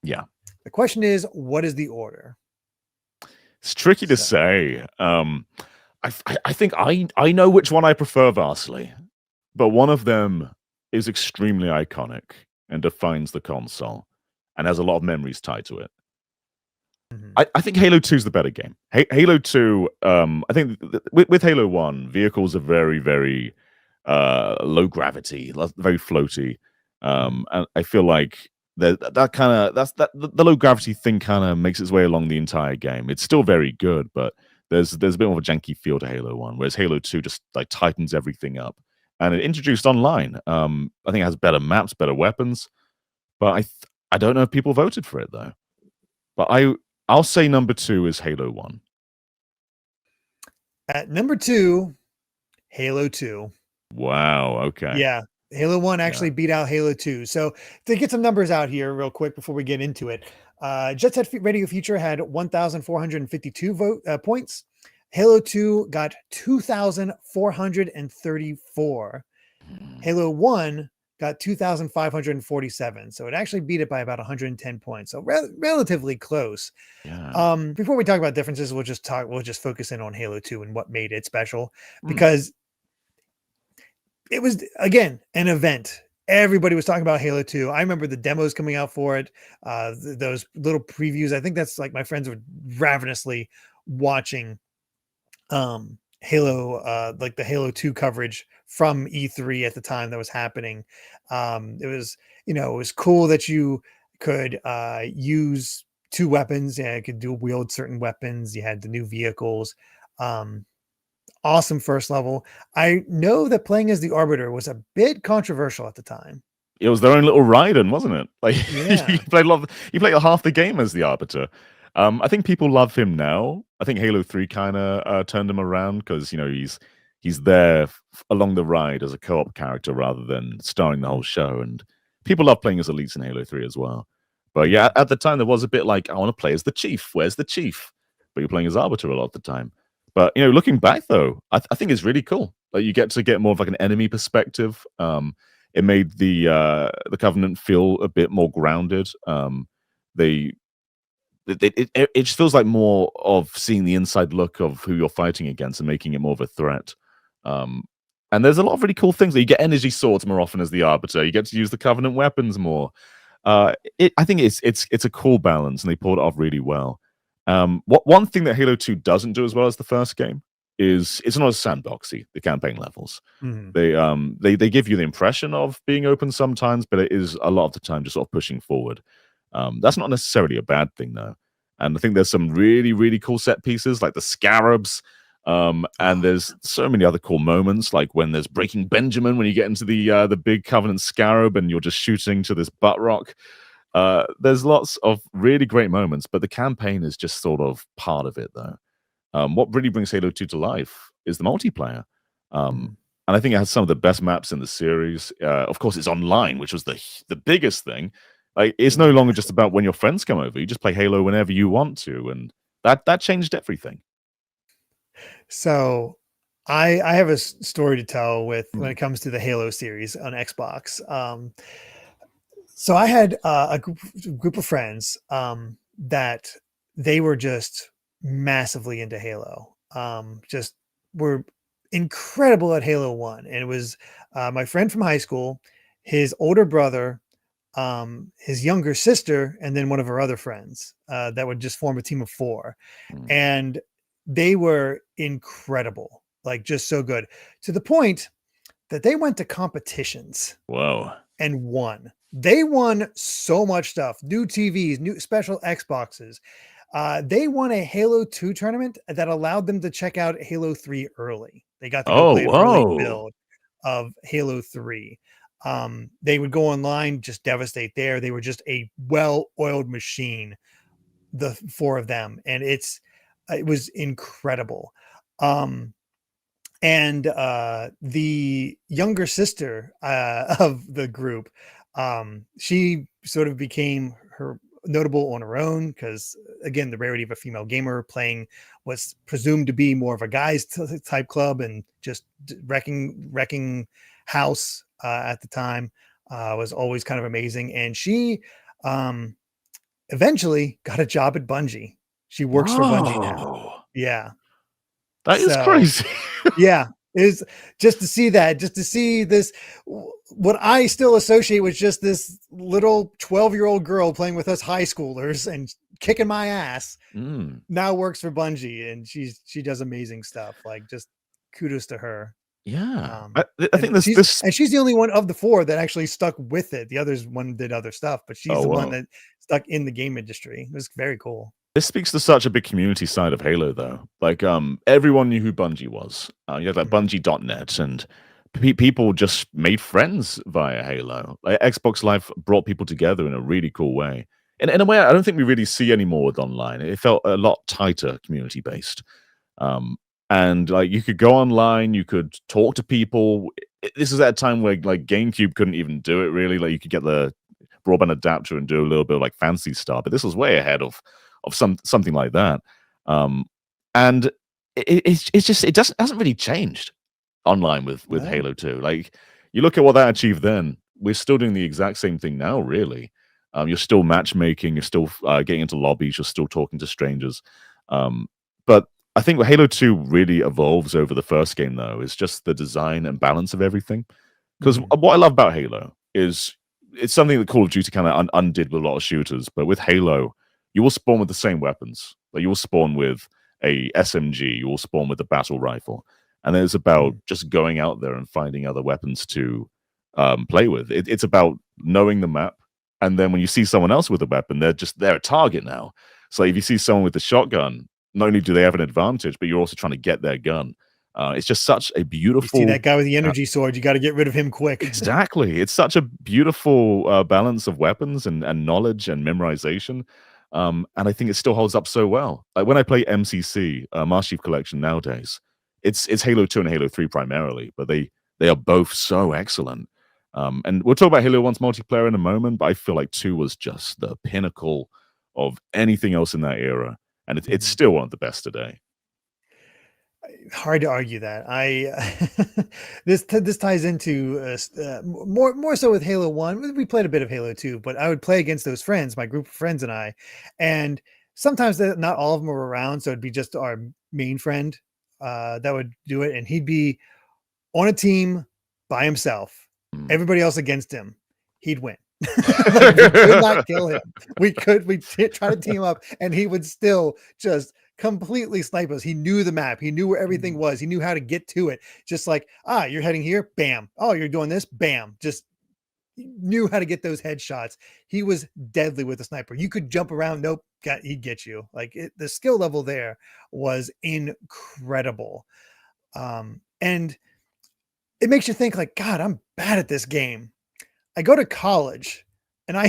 Yeah. The question is, what is the order? It's tricky to say. I think I know which one I prefer vastly, but one of them is extremely iconic and defines the console and has a lot of memories tied to it. I think Halo 2 is the better game. Halo 2, I think with Halo 1, vehicles are very, very low gravity, very floaty. And I feel like the low gravity thing kind of makes its way along the entire game. It's still very good, but there's a bit more of a janky feel to Halo 1, whereas Halo 2 just like tightens everything up. And it introduced online. I think it has better maps, better weapons. But I don't know if people voted for it though. But I'll say number 2 is Halo 1. At number 2, Halo 2. Wow. Okay. Yeah. Halo 1 actually beat out Halo 2. So to get some numbers out here real quick before we get into it, Jet Set Radio Future had 1,452 points. Halo 2 got 2,434. Halo 1 got 2,547. So it actually beat it by about 110 points. So relatively close. Yeah. Before we talk about differences, we'll just focus in on Halo 2 and what made it special, because it was, again, an event. Everybody was talking about Halo 2. I remember the demos coming out for it. Those little previews. I think that's like my friends were ravenously watching Halo, like the Halo 2 coverage from E3 at the time that was happening. It was, it was cool that you could use two weapons. Yeah, you could dual wield certain weapons. You had the new vehicles. Awesome first level. I know that playing as the Arbiter was a bit controversial at the time. It was their own little Raiden, wasn't it? Like Yeah. you played half the game as the Arbiter. I think people love him now. I think Halo 3 kind of turned him around because he's there along the ride as a co-op character rather than starring the whole show. And people love playing as elites in Halo 3 as well. But yeah, at the time there was a bit like, I want to play as the Chief. Where's the Chief? But you're playing as Arbiter a lot of the time. But looking back though, I think it's really cool. Like you get to get more of like an enemy perspective. It made the Covenant feel a bit more grounded. It just feels like more of seeing the inside look of who you're fighting against and making it more of a threat. And there's a lot of really cool things. You get energy swords more often as the Arbiter. You get to use the Covenant weapons more. I think it's a cool balance, and they pulled it off really well. One thing that Halo 2 doesn't do as well as the first game is it's not as sandboxy, the campaign levels. They give you the impression of being open sometimes, but it is a lot of the time just sort of pushing forward. That's not necessarily a bad thing though. And I think there's some really, really cool set pieces like the scarabs. And there's so many other cool moments, like when there's Breaking Benjamin, when you get into the big Covenant scarab and you're just shooting to this butt rock. There's lots of really great moments, but the campaign is just sort of part of it though. What really brings Halo 2 to life is the multiplayer. And I think it has some of the best maps in the series. Of course, it's online, which was the biggest thing. Like, it's no longer just about when your friends come over. You just play Halo whenever you want to, and that changed everything. So I have a story to tell when it comes to the Halo series on Xbox. So I had a group of friends that they were just massively into Halo. Just were incredible at Halo 1. And it was my friend from high school, his older brother, his younger sister, and then one of her other friends that would just form a team of 4. And they were incredible, like just so good, to the point that they went to competitions. Whoa. And won. They won so much stuff, new TVs, new special Xboxes. They won a Halo 2 tournament that allowed them to check out Halo 3 early. They got to go play an early build of Halo 3. They would go online, just devastate there. They were just a well-oiled machine, the 4 of them, and it was incredible. And the younger sister of the group, she sort of became notable on her own because, again, the rarity of a female gamer playing was presumed to be more of a guys type club, and just wrecking house at the time was always kind of amazing. And she eventually got a job at Bungie. She works for Bungie now. Whoa. Yeah. That is crazy. Yeah, is just to see this, what I still associate with just this little 12-year-old girl playing with us high schoolers and kicking my ass, now works for Bungie, and she does amazing stuff. Like, just kudos to her. Yeah, I think this, and she's the only one of the 4 that actually stuck with it. The others one did other stuff, but she's the one that stuck in the game industry. It was very cool. This speaks to such a big community side of Halo, though. Like, everyone knew who Bungie was. You had like Bungie.net, and people just made friends via Halo. Like, Xbox Live brought people together in a really cool way. In a way, I don't think we really see anymore with online. It felt a lot tighter, community based. And like, you could go online, you could talk to people. This is at a time where like GameCube couldn't even do it really. Like, you could get the broadband adapter and do a little bit of like fancy stuff, but this was way ahead of something like that. And it hasn't really changed online with Halo 2. Like, you look at what that achieved then, we're still doing the exact same thing now, really. You're still matchmaking, you're still getting into lobbies, you're still talking to strangers. But I think what Halo 2 really evolves over the first game, though, is just the design and balance of everything. Because what I love about Halo is it's something that Call of Duty kind of undid with a lot of shooters, but with Halo, you will spawn with the same weapons. Like, you will spawn with a SMG, you will spawn with a battle rifle, and then it's about just going out there and finding other weapons to play with. It's about knowing the map, and then when you see someone else with a weapon, they're a target now. So if you see someone with a shotgun, not only do they have an advantage, but you're also trying to get their gun. It's just such a beautiful. You see that guy with the energy sword, you got to get rid of him quick. Exactly. It's such a beautiful balance of weapons and knowledge and memorization. And I think it still holds up so well. Like, when I play MCC, Master Chief Collection nowadays, it's Halo 2 and Halo 3 primarily, but they are both so excellent. And we'll talk about Halo 1's multiplayer in a moment, but I feel like 2 was just the pinnacle of anything else in that era. And it's still one of the best today. Hard to argue that. This ties into more so with Halo 1. We played a bit of Halo 2, but I would play against those friends, my group of friends and I, and sometimes not all of them were around, so it'd be just our main friend that would do it, and he'd be on a team by himself, everybody else against him. He'd win. Like, we could not kill him. We'd try to team up, and he would still just completely snipe us. He knew the map. He knew where everything was. He knew how to get to it. Just like, you're heading here, bam. Oh, you're doing this, bam. Just knew how to get those headshots. He was deadly with a sniper. You could jump around. Nope, he'd get you. Like, the skill level there was incredible. And it makes you think, like, God, I'm bad at this game. I go to college and I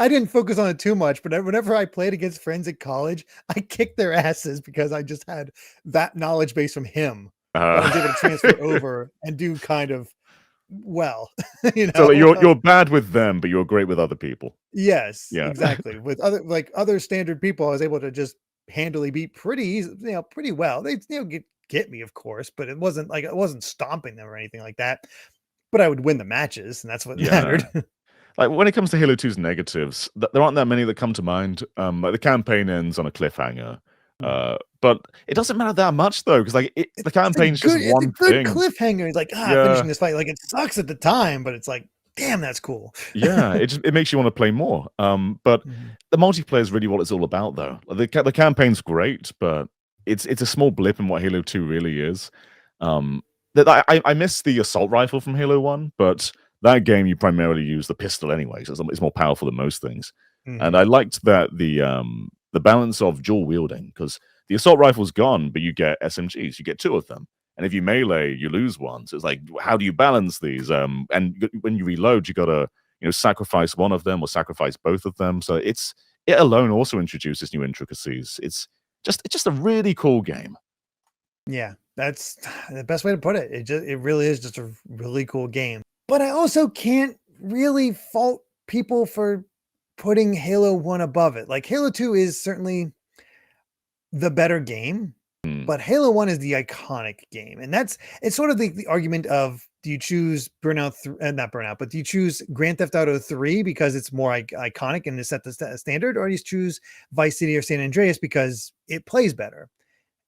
didn't focus on it too much, but whenever I played against friends at college, I kicked their asses because I just had that knowledge base from him. I was able to transfer over and do kind of well. So you're bad with them, but you're great with other people. Yes, yeah. Exactly. With other standard people, I was able to just handily beat pretty well. They get me, of course, but it wasn't like I wasn't stomping them or anything like that. But I would win the matches, and that's what mattered. Like, when it comes to Halo 2's negatives, there aren't that many that come to mind. Like, the campaign ends on a cliffhanger, but it doesn't matter that much though, because like the campaign's just one thing. Cliffhanger. It's like finishing this fight. Like, it sucks at the time, but it's like, damn, that's cool. Yeah, it makes you want to play more. But the multiplayer is really what it's all about, though. The campaign's great, but it's a small blip in what Halo 2 really is. I miss the assault rifle from Halo 1, but that game you primarily use the pistol anyway, so it's more powerful than most things. And I liked that the balance of dual wielding, because the assault rifle's gone, but you get SMGs, you get 2 of them, And if you melee, you lose one. So it's like, how do you balance these? And when you reload, you got to sacrifice one of them or sacrifice both of them. So it alone also introduces new intricacies. It's just a really cool game. Yeah, that's the best way to put it. It really is just a really cool game. But I also can't really fault people for putting Halo 1 above it. Like Halo 2 is certainly the better game, but Halo 1 is the iconic game. And it's sort of the argument of, do you choose not Burnout, but do you choose Grand Theft Auto 3 because it's more iconic and it set the standard, or do you choose Vice City or San Andreas because it plays better?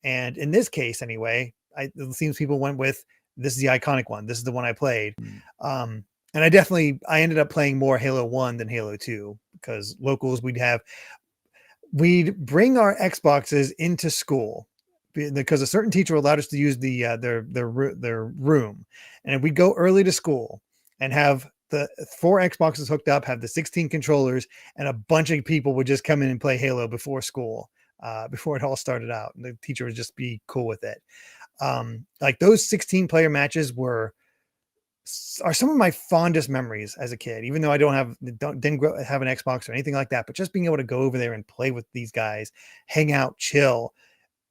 And in this case, anyway, it seems people went with, this is the iconic one. This is the one I played. And I ended up playing more Halo 1 than Halo 2 because locals, we'd bring our Xboxes into school because a certain teacher allowed us to use their room, and we'd go early to school and have the 4 Xboxes hooked up, have the 16 controllers, and a bunch of people would just come in and play Halo before school. Before it all started out, and the teacher would just be cool with it. Like those 16 player matches are some of my fondest memories as a kid, even though I didn't have an Xbox or anything like that, but just being able to go over there and play with these guys, hang out, chill.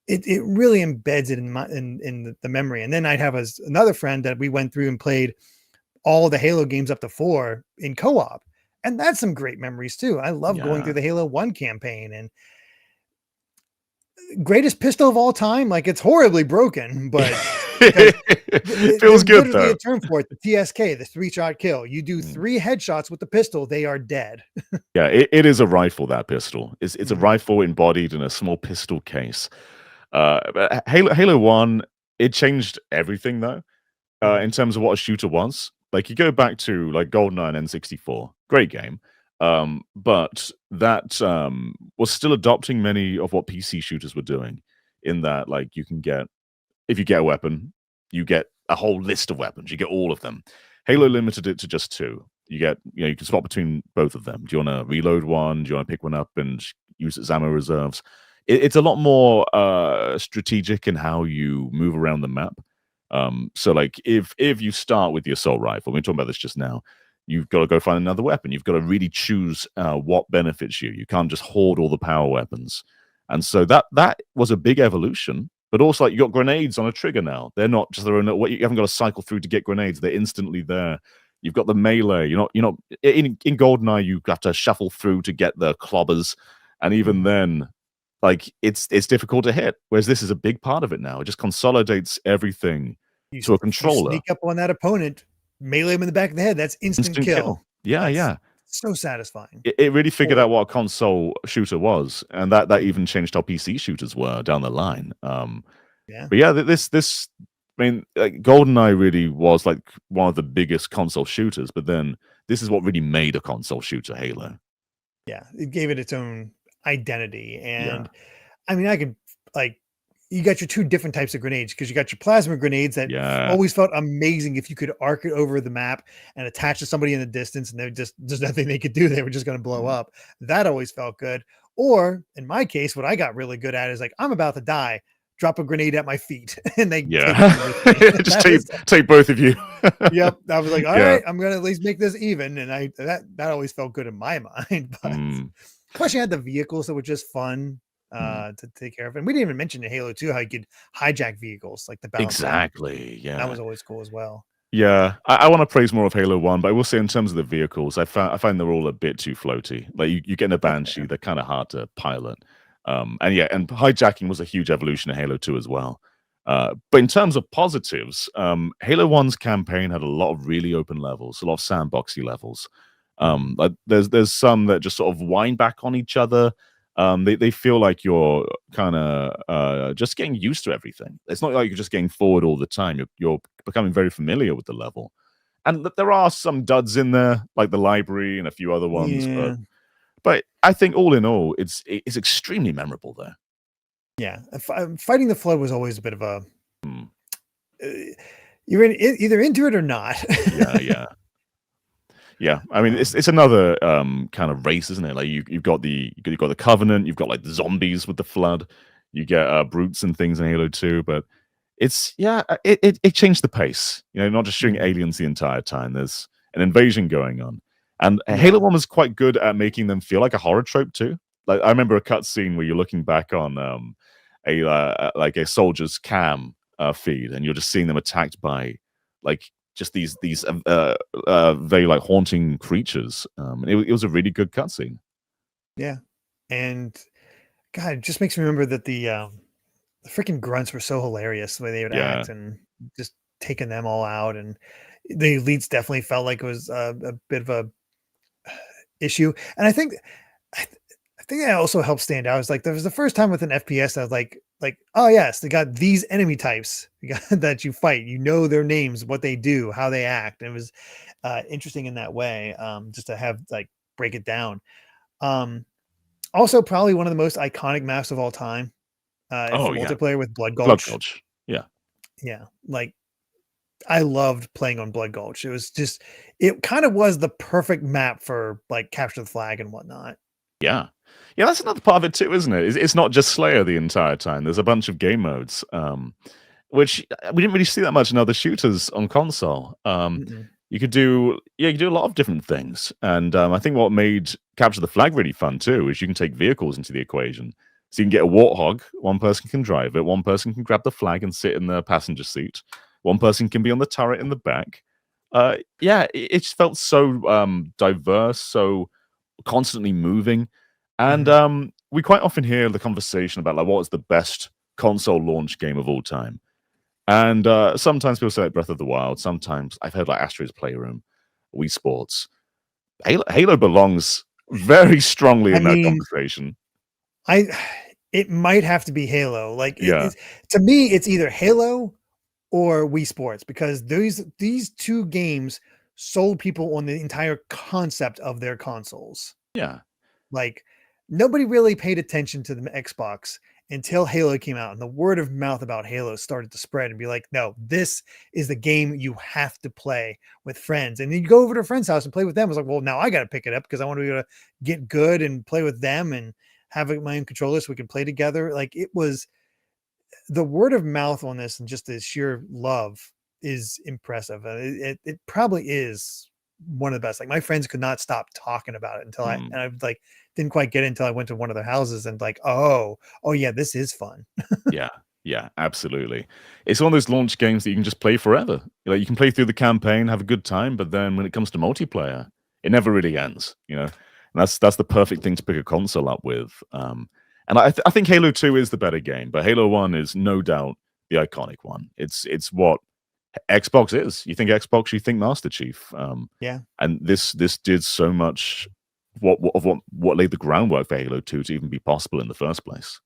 It really embeds it in the memory. And then I'd have another friend that we went through and played all the Halo games up to 4 in co-op. And that's some great memories too. I love going through the Halo 1 campaign, and greatest pistol of all time. Like, it's horribly broken, but it feels good though. A term for it, the TSK, the 3-shot kill. You do 3 headshots with the pistol, they are dead. Yeah, it is a rifle. That pistol it's a rifle embodied in a small pistol case. But Halo 1, it changed everything though. In terms of what a shooter was. Like, you go back to like GoldenEye and N64, great game. But that was still adopting many of what PC shooters were doing, in that, like, if you get a weapon, you get a whole list of weapons. You get all of them. Halo limited it to just 2. You can swap between both of them. Do you want to reload one? Do you want to pick one up and use its ammo reserves? It's a lot more strategic in how you move around the map. So like, if you start with the assault rifle, we were talking about this just now, you've got to go find another weapon. You've got to really choose what benefits you. You can't just hoard all the power weapons. And so that was a big evolution. But also, like, you got grenades on a trigger now. They're not just their own. You haven't got to cycle through to get grenades. They're instantly there. You've got the melee. You're not in GoldenEye. You have to shuffle through to get the clobbers, and even then, like, it's difficult to hit. Whereas this is a big part of it now. It just consolidates everything to a controller. You sneak up on that opponent, melee him in the back of the head. That's instant kill. Yeah. So satisfying. It really figured out what a console shooter was, and that even changed how PC shooters were down the line. But yeah, this I mean, like, GoldenEye really was like one of the biggest console shooters, but then this is what really made a console shooter, Halo. Yeah, it gave it its own identity, and I mean, I could, like, you got your 2 different types of grenades, because you got your plasma grenades that always felt amazing if you could arc it over the map and attach to somebody in the distance, and there's nothing they could do. They were just going to blow up. That always felt good. Or in my case, what I got really good at is, like, I'm about to die, drop a grenade at my feet, and they just take both of you. Yep. I was like, all right, I'm gonna at least make this even, and that always felt good in my mind. But plus, you had the vehicles that were just fun to take care of. And we didn't even mention in Halo 2 how you could hijack vehicles, like the battle. Exactly. Yeah, that was always cool as well. Yeah, I want to praise more of Halo 1, but I will say, in terms of the vehicles, I find they're all a bit too floaty. Like, you get in a Banshee, they're kind of hard to pilot. And hijacking was a huge evolution in Halo 2 as well. But in terms of positives, Halo 1's campaign had a lot of really open levels, a lot of sandboxy levels. Like, there's some that just sort of wind back on each other. They feel like you're kind of just getting used to everything. It's not like you're just getting forward all the time. You're becoming very familiar with the level. And there are some duds in there, like the library and a few other ones. Yeah. But I think all in all, it's extremely memorable there. Yeah, fighting the flood was always a bit of a you're either into it or not. Yeah. I mean, it's another kind of race, isn't it? Like, you've got the Covenant, you've got, like, the zombies with the flood, you get brutes and things in Halo 2, but it changed the pace. You know, not just shooting Mhm. aliens the entire time. There's an invasion going on, and Halo Yeah. 1 was quite good at making them feel like a horror trope too. Like I remember a cutscene where you're looking back on a soldier's cam feed, and you're just seeing them attacked by like just these very like haunting creatures. It was a really good cutscene. Yeah. And God, it just makes me remember that the freaking grunts were so hilarious the way they would Yeah. act and just taking them all out. And the elites definitely felt like it was a bit of a issue. And I, th- I think that also helped stand out. It's like there was the first time with an FPS I was like, oh yes, they got these enemy types that you fight. You know their names, what they do, how they act. And it was interesting in that way, just to have like break it down. Um, Also, probably one of the most iconic maps of all time Oh for yeah. multiplayer with Blood Blood Gulch. Gulch. Yeah. Yeah, like I loved playing on Blood Gulch. It was just, it kind of was the perfect map for like capture the flag and whatnot. Yeah. Yeah, that's another part of it too, isn't it? It's not just Slayer the entire time. There's a bunch of game modes, which we didn't really see that much in other shooters on console. Mm-mm. You could do a lot of different things, and I think what made capture the flag really fun too is you can take vehicles into the equation. So you can get a warthog. One person can drive it. One person can grab the flag and sit in the passenger seat. One person can be on the turret in the back. It just felt so diverse, so constantly moving. And Mhm. we quite often hear the conversation about like what's the best console launch game of all time. And sometimes people say like Breath of the Wild. Sometimes I've heard like Astro's Playroom, Wii Sports. Halo belongs very strongly I in that mean, conversation. I it might have to be Halo. Like it Yeah, is, to me, it's either Halo or Wii Sports because these two games sold people on the entire concept of their consoles. yeah, Like nobody really paid attention to the Xbox until Halo came out, and the word of mouth about Halo started to spread and be like, no, this is the game you have to play with friends. And then you go over to a friend's house and play with them. It's like, well, now I got to pick it up because I want to be able to get good and play with them and have my own controller so we can play together. Like it was the word of mouth on this and just the sheer love is impressive. It probably is one of the best. Like my friends could not stop talking about it until mm, I like didn't quite get it until I went to one of their houses and like, oh yeah, this is fun. yeah, yeah, absolutely. It's one of those launch games that you can just play forever. Like you can play through the campaign, have a good time, but then when it comes to multiplayer, it never really ends. You know, and that's the perfect thing to pick a console up with. And I think Halo 2 is the better game, but Halo 1 is no doubt the iconic one. It's what Xbox is. You think Xbox, you think Master Chief. Yeah, And this did so much what laid the groundwork for Halo 2 to even be possible in the first place.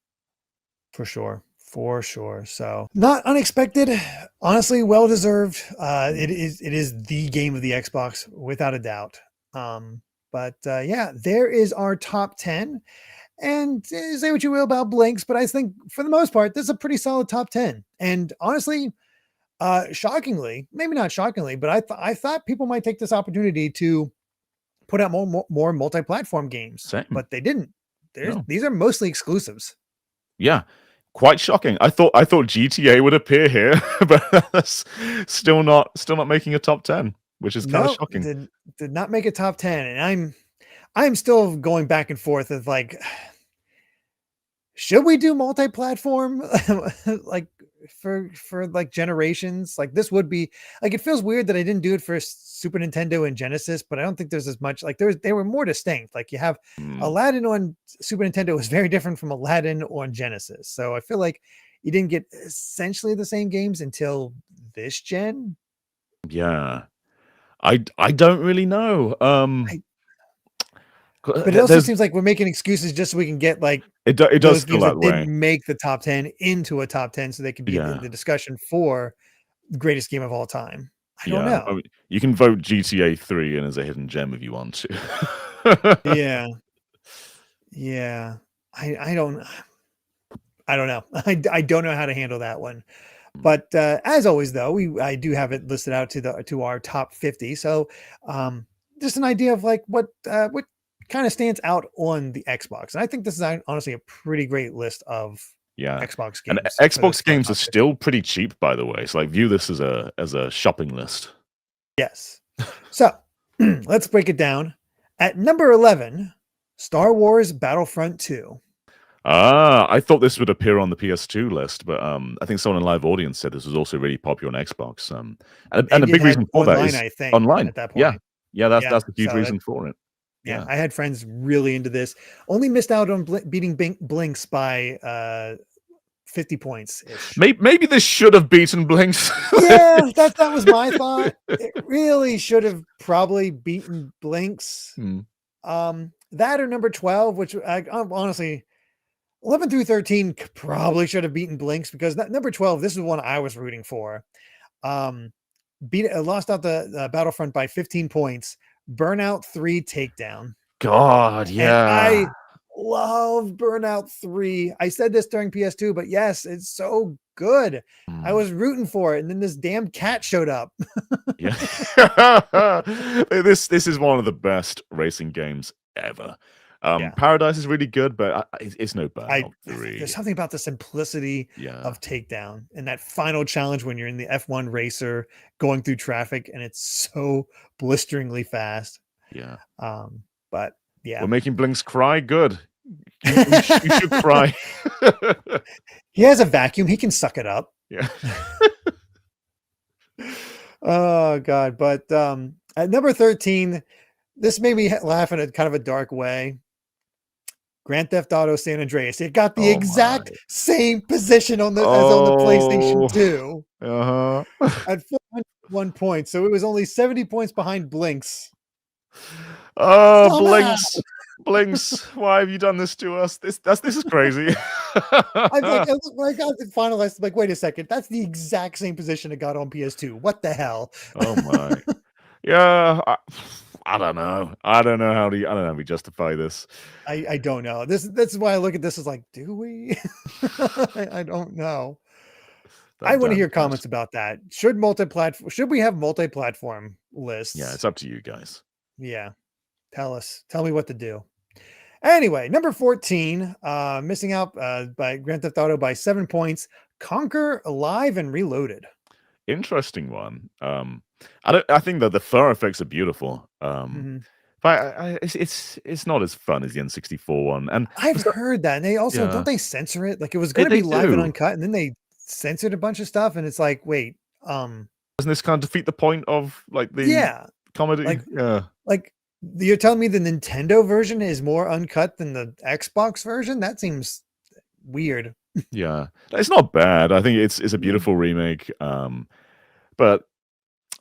for sure. For sure. So not unexpected, honestly, well deserved. It is the game of the Xbox without a doubt. But yeah, there is our top 10. And say what you will about Blinks, but I think for the most part, this is a pretty solid top 10. And honestly, shockingly, maybe not shockingly, but I thought people might take this opportunity to put out more multi-platform games, Same. but they didn't. No. These are mostly exclusives. Yeah. Quite shocking. I thought GTA would appear here, but that's still not making a top 10, which is kind of No, shocking. did not make a top 10. And I'm still going back and forth of like, should we do multi-platform like for like generations? Like this would be like, it feels weird that I didn't do it for Super Nintendo and Genesis, but I don't think there's as much like they were more distinct. Like you have Mm, Aladdin on Super Nintendo is very different from Aladdin on Genesis. So I feel like you didn't get essentially the same games until this gen. yeah. I don't really know. I But it also There's seems like we're making excuses just so we can get like it does those feel games that that way. didn't make the top 10 into a top 10 so they could be in Yeah. the discussion for the greatest game of all time. I don't Yeah. I know. mean, you can vote GTA 3 in as a hidden gem if you want to. Yeah. Yeah. I don't know. I don't know how to handle that one. But as always though, I do have it listed out to our top 50. So just an idea of like what kind of stands out on the Xbox. And I think this is honestly a pretty great list of Yeah. Xbox And games. Xbox games are top 50. still pretty cheap, by the way. So like view this as a shopping list. Yes. So let's break it down. At number 11, Star Wars Battlefront 2. Ah, I thought this would appear on the PS2 list, but I think someone in live audience said this was also really popular on Xbox. And a It big had reason for that online, is I think, online. at that Yeah. point. Yeah, Yeah. that's a huge So reason for it. yeah, Yeah. I had friends really into this. Only missed out on beating Blinx by 50 points ish. Maybe this should have beaten Blinx. Yeah, that was my thought. It really should have probably beaten Blinx. That or number 12, which I honestly 11 through 13 probably should have beaten Blinx, because number 12, this is one I was rooting for. Lost out the Battlefront by 15 points. Burnout 3 Takedown. God, And yeah. I love Burnout 3. I said this during PS2, but yes, it's so good. I was rooting for it, and then this damn cat showed up. Yeah. This is one of the best racing games ever. Yeah. Paradise is really good, but it's no Burnout 3. There's something about the simplicity of Takedown and that final challenge when you're in the F1 racer going through traffic, and it's so blisteringly fast. Yeah. But yeah, we're making Blinx cry. Good. You should cry. He has a vacuum. He can suck it up. Yeah. Oh God. But at number 13, this made me laugh in a kind of a dark way. Grand Theft Auto San Andreas. It got the exact same position on the as on the PlayStation 2. At 401 points. So it was only 70 points behind Blinx. Oh, Blinx. Blinx, why have you done this to us? This is crazy. I got it finalized. Like, wait a second, that's the exact same position it got on PS2. What the hell? Oh my. Yeah, I don't know. I don't know how we justify this. I don't know. This is why I look at this as like, do we? I don't know. I want to hear comments about that. Should we have multi-platform lists? Yeah, it's up to you guys. Yeah. Tell me what to do. Anyway, number 14, missing out by Grand Theft Auto by 7 points. Conquer Alive and Reloaded. Interesting one. I think that the fur effects are beautiful. But it's not as fun as the N64 one. And I've heard that. And they also don't they censor it? Like, it was going to be live and uncut, and then they censored a bunch of stuff, and it's like, wait, doesn't this kind of defeat the point of like the comedy? Like you're telling me the Nintendo version is more uncut than the Xbox version? That seems weird. Yeah, it's not bad. I think it's a beautiful remake. But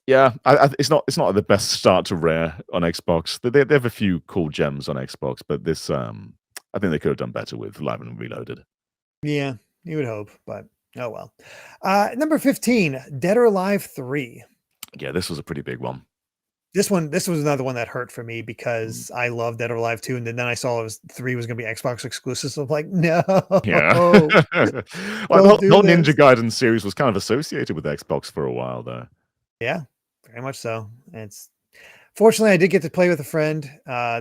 yeah, it's not the best start to Rare on Xbox. They have a few cool gems on Xbox, but this I think they could have done better with Live and Reloaded. Yeah, you would hope, but oh well. Number 15, Dead or Alive 3. Yeah, this was a pretty big one. This was another one that hurt for me because I love Dead or Alive 2, and then I saw 3 was going to be Xbox exclusive. So I'm like, no. Yeah. Well, the whole Ninja Gaiden series was kind of associated with Xbox for a while, though. Yeah, very much so. Fortunately, I did get to play with a friend.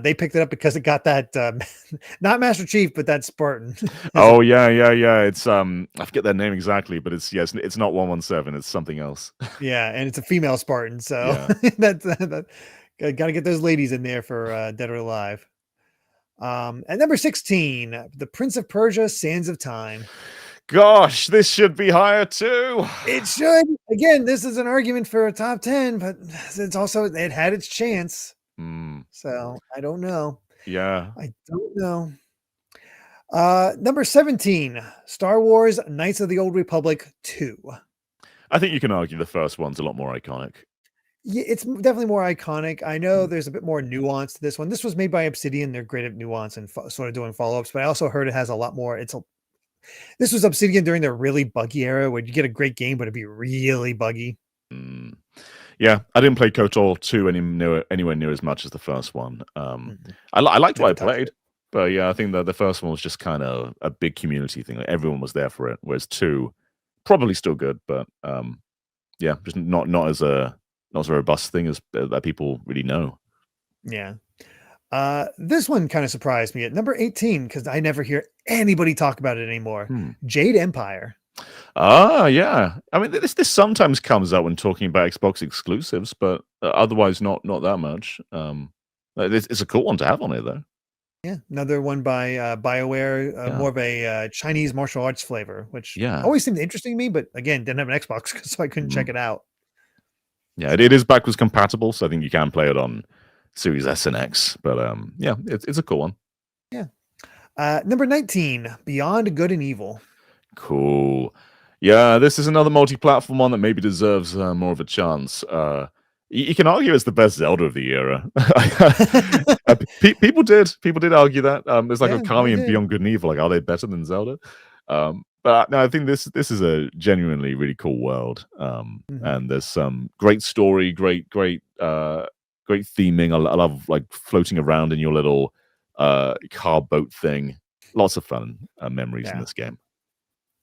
They picked it up because it got that not Master Chief, but that Spartan. Oh yeah. It's I forget that name exactly, but it's not 117. It's something else. Yeah, and it's a female Spartan, so that got to get those ladies in there for Dead or Alive. At number 16, The Prince of Persia: Sands of Time. Gosh, this should be higher too. It should. Again, this is an argument for a top 10, but it's also, it had its chance. So I don't know. Yeah. I don't know. Number 17, Star Wars Knights of the Old Republic 2. I think you can argue the first one's a lot more iconic. Yeah, it's definitely more iconic. I know there's a bit more nuance to this one. This was made by Obsidian. They're great at nuance and sort of doing follow-ups, but I also heard it has a lot more. This was Obsidian during their really buggy era where you get a great game, but it'd be really buggy. Yeah, I didn't play KotOR 2 anywhere near as much as the first one. I liked what I played, but yeah, I think that the first one was just kind of a big community thing. Like, everyone was there for it, whereas 2 probably still good, but yeah, just not as a robust thing as that people really know. Yeah. This one kind of surprised me at number 18 because I never hear anybody talk about it anymore. Jade Empire. Ah, yeah. I mean, this sometimes comes up when talking about Xbox exclusives, but otherwise not that much. It's a cool one to have on it, though. Yeah, another one by BioWare, Yeah. more of a Chinese martial arts flavor, which Yeah. always seemed interesting to me, but again, didn't have an Xbox, so I couldn't check it out. Yeah, it is backwards compatible, so I think you can play it on Series S and X. But yeah, it's a cool one. Yeah. Number 19, Beyond Good and Evil. Cool. Yeah, this is another multi-platform one that maybe deserves more of a chance. You can argue it's the best Zelda of the era. People did argue that. There's like Okami and Beyond Good and Evil. Like, are they better than Zelda? But no, I think this is a genuinely really cool world. And there's some great story, great theming. I love like floating around in your little car boat thing. Lots of fun memories in this game.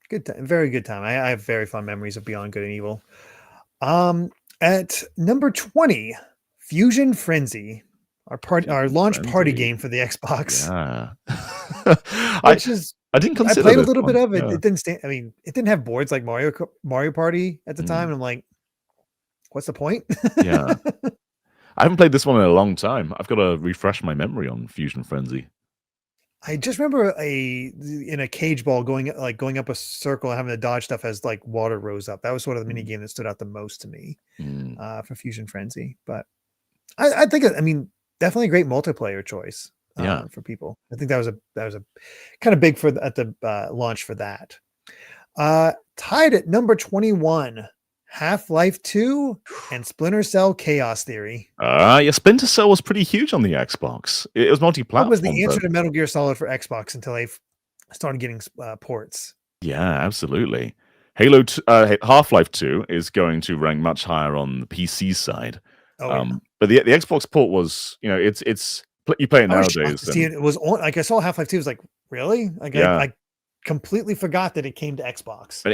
Good time, very good time. I have very fond memories of Beyond Good and Evil. At number 20, Fusion Frenzy, our launch party game for the Xbox. Yeah. I didn't consider. I played a little bit of it. Yeah. It didn't stand. I mean, it didn't have boards like Mario Party at the time. And I'm like, what's the point? Yeah. I haven't played this one in a long time. I've got to refresh my memory on Fusion Frenzy. I just remember in a cage ball going up a circle and having to dodge stuff as like water rose up. That was sort of the mini game that stood out the most to me for Fusion Frenzy. But I think, I mean, definitely a great multiplayer choice for people. I think that was a kind of big at the launch for that. Tied at number 21. Half-Life 2 and Splinter Cell Chaos Theory. Yeah, Splinter Cell was pretty huge on the Xbox. It was multi-platform. What was the answer to Metal Gear Solid for Xbox until they started getting ports? Yeah, absolutely. Half-Life 2 is going to rank much higher on the PC side. But the Xbox port was, it's you play it nowadays. It was on, like I saw Half-Life 2. I was like, really? Like I completely forgot that it came to Xbox. But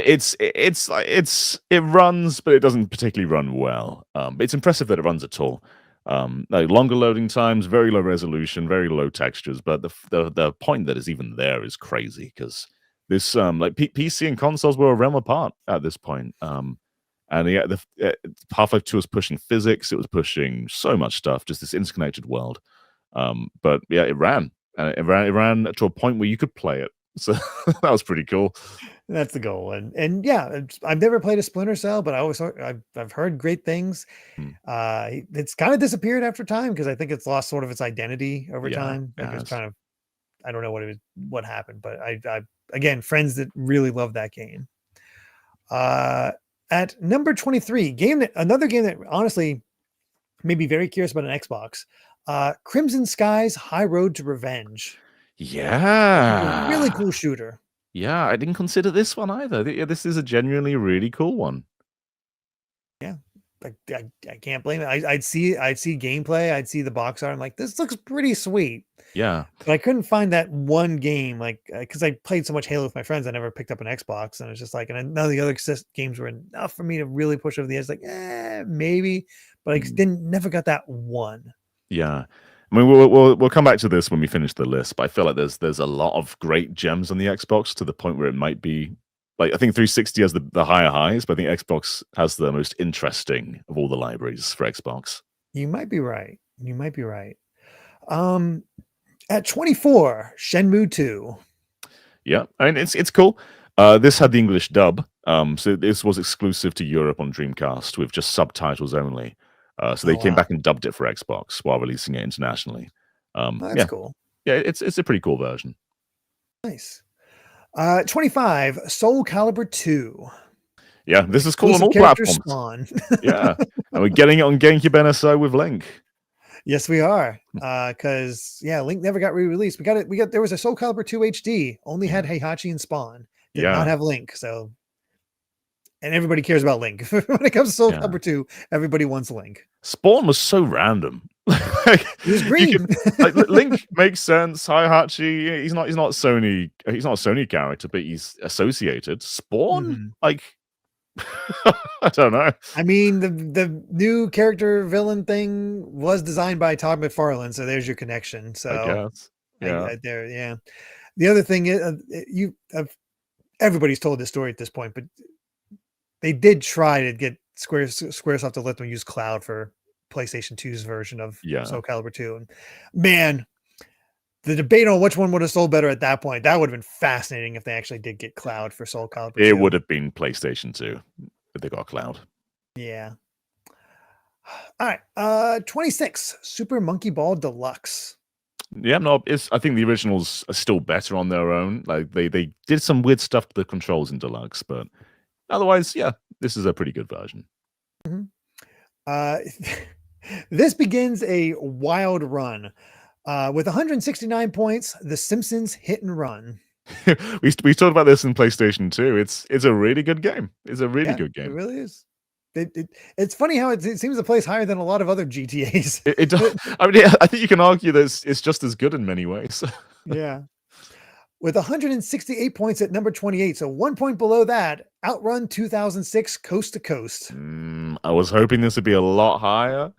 it runs, but it doesn't particularly run well. But it's impressive that it runs at all. Like longer loading times, very low resolution, very low textures. But the point that is even there is crazy because this like PC and consoles were a realm apart at this point. And Half-Life 2 was pushing physics. It was pushing so much stuff, just this interconnected world. But yeah, it ran to a point where you could play it. So that was pretty cool. That's the goal. And yeah, I've never played a Splinter Cell, but I've heard great things. It's kind of disappeared after time because I think it's lost sort of its identity over time. Like it's kind of, I don't know what happened, but I again, friends that really love that game. At number 23, another game that honestly made me very curious about an Xbox. Crimson Skies High Road to Revenge. Yeah, really cool shooter. Yeah, I didn't consider this one either. Yeah, this is a genuinely really cool one. Yeah, I can't blame it. I'd see gameplay. I'd see the box art. I'm like, this looks pretty sweet. Yeah, but I couldn't find that one game, like because I played so much Halo with my friends. I never picked up an Xbox, and it's just like, and none of the other games were enough for me to really push over the edge. Like, maybe, but I never got that one. Yeah. I mean, we'll come back to this when we finish the list, but I feel like there's a lot of great gems on the Xbox to the point where it might be like I think 360 has the higher highs, but I think Xbox has the most interesting of all the libraries for Xbox. You might be right. At 24, Shenmue 2. Yeah, I mean it's cool. This had the English dub, so this was exclusive to Europe on Dreamcast with just subtitles only. So they came back and dubbed it for Xbox while releasing it internationally. That's cool. Yeah, it's a pretty cool version. Nice. 25, Soul Calibur 2. Yeah, this is cool on all platforms. Spawn. Yeah, and we're getting it on GameCube NSO with Link. Yes, we are. Because Link never got re-released. There was a Soul Calibur 2 HD, only had Heihachi and Spawn. Did not have Link. So, and everybody cares about Link. When it comes to Soul Calibur 2, everybody wants Link. Spawn was so random. He was green. Link makes sense. Heihachi, he's not a Sony character, but he's associated. Spawn, I don't know. I mean, the new character villain thing was designed by Todd McFarlane, so there's your connection. I So guess. Yeah. there, yeah. The other thing is, everybody's told this story at this point, but they did try to get Squaresoft to let them use cloud for PlayStation 2's version of Soul Calibur 2. And man, the debate on which one would have sold better at that point, that would have been fascinating if they actually did get cloud for Soul Calibur 2. It would have been PlayStation 2 if they got cloud. Yeah. All right. 26, Super Monkey Ball Deluxe. Yeah, no, I think the originals are still better on their own. Like they did some weird stuff to the controls in Deluxe, but otherwise, yeah, this is a pretty good version. This begins a wild run. With 169 points, The Simpsons Hit and Run. we talked about this in PlayStation 2. It's a really good game. It's a really good game. It really is. It's funny how it seems to place higher than a lot of other GTAs. It does. I mean, I think you can argue that it's just as good in many ways. Yeah. With 168 points at number 28, so 1 point below that, Outrun 2006 Coast to Coast. I was hoping this would be a lot higher.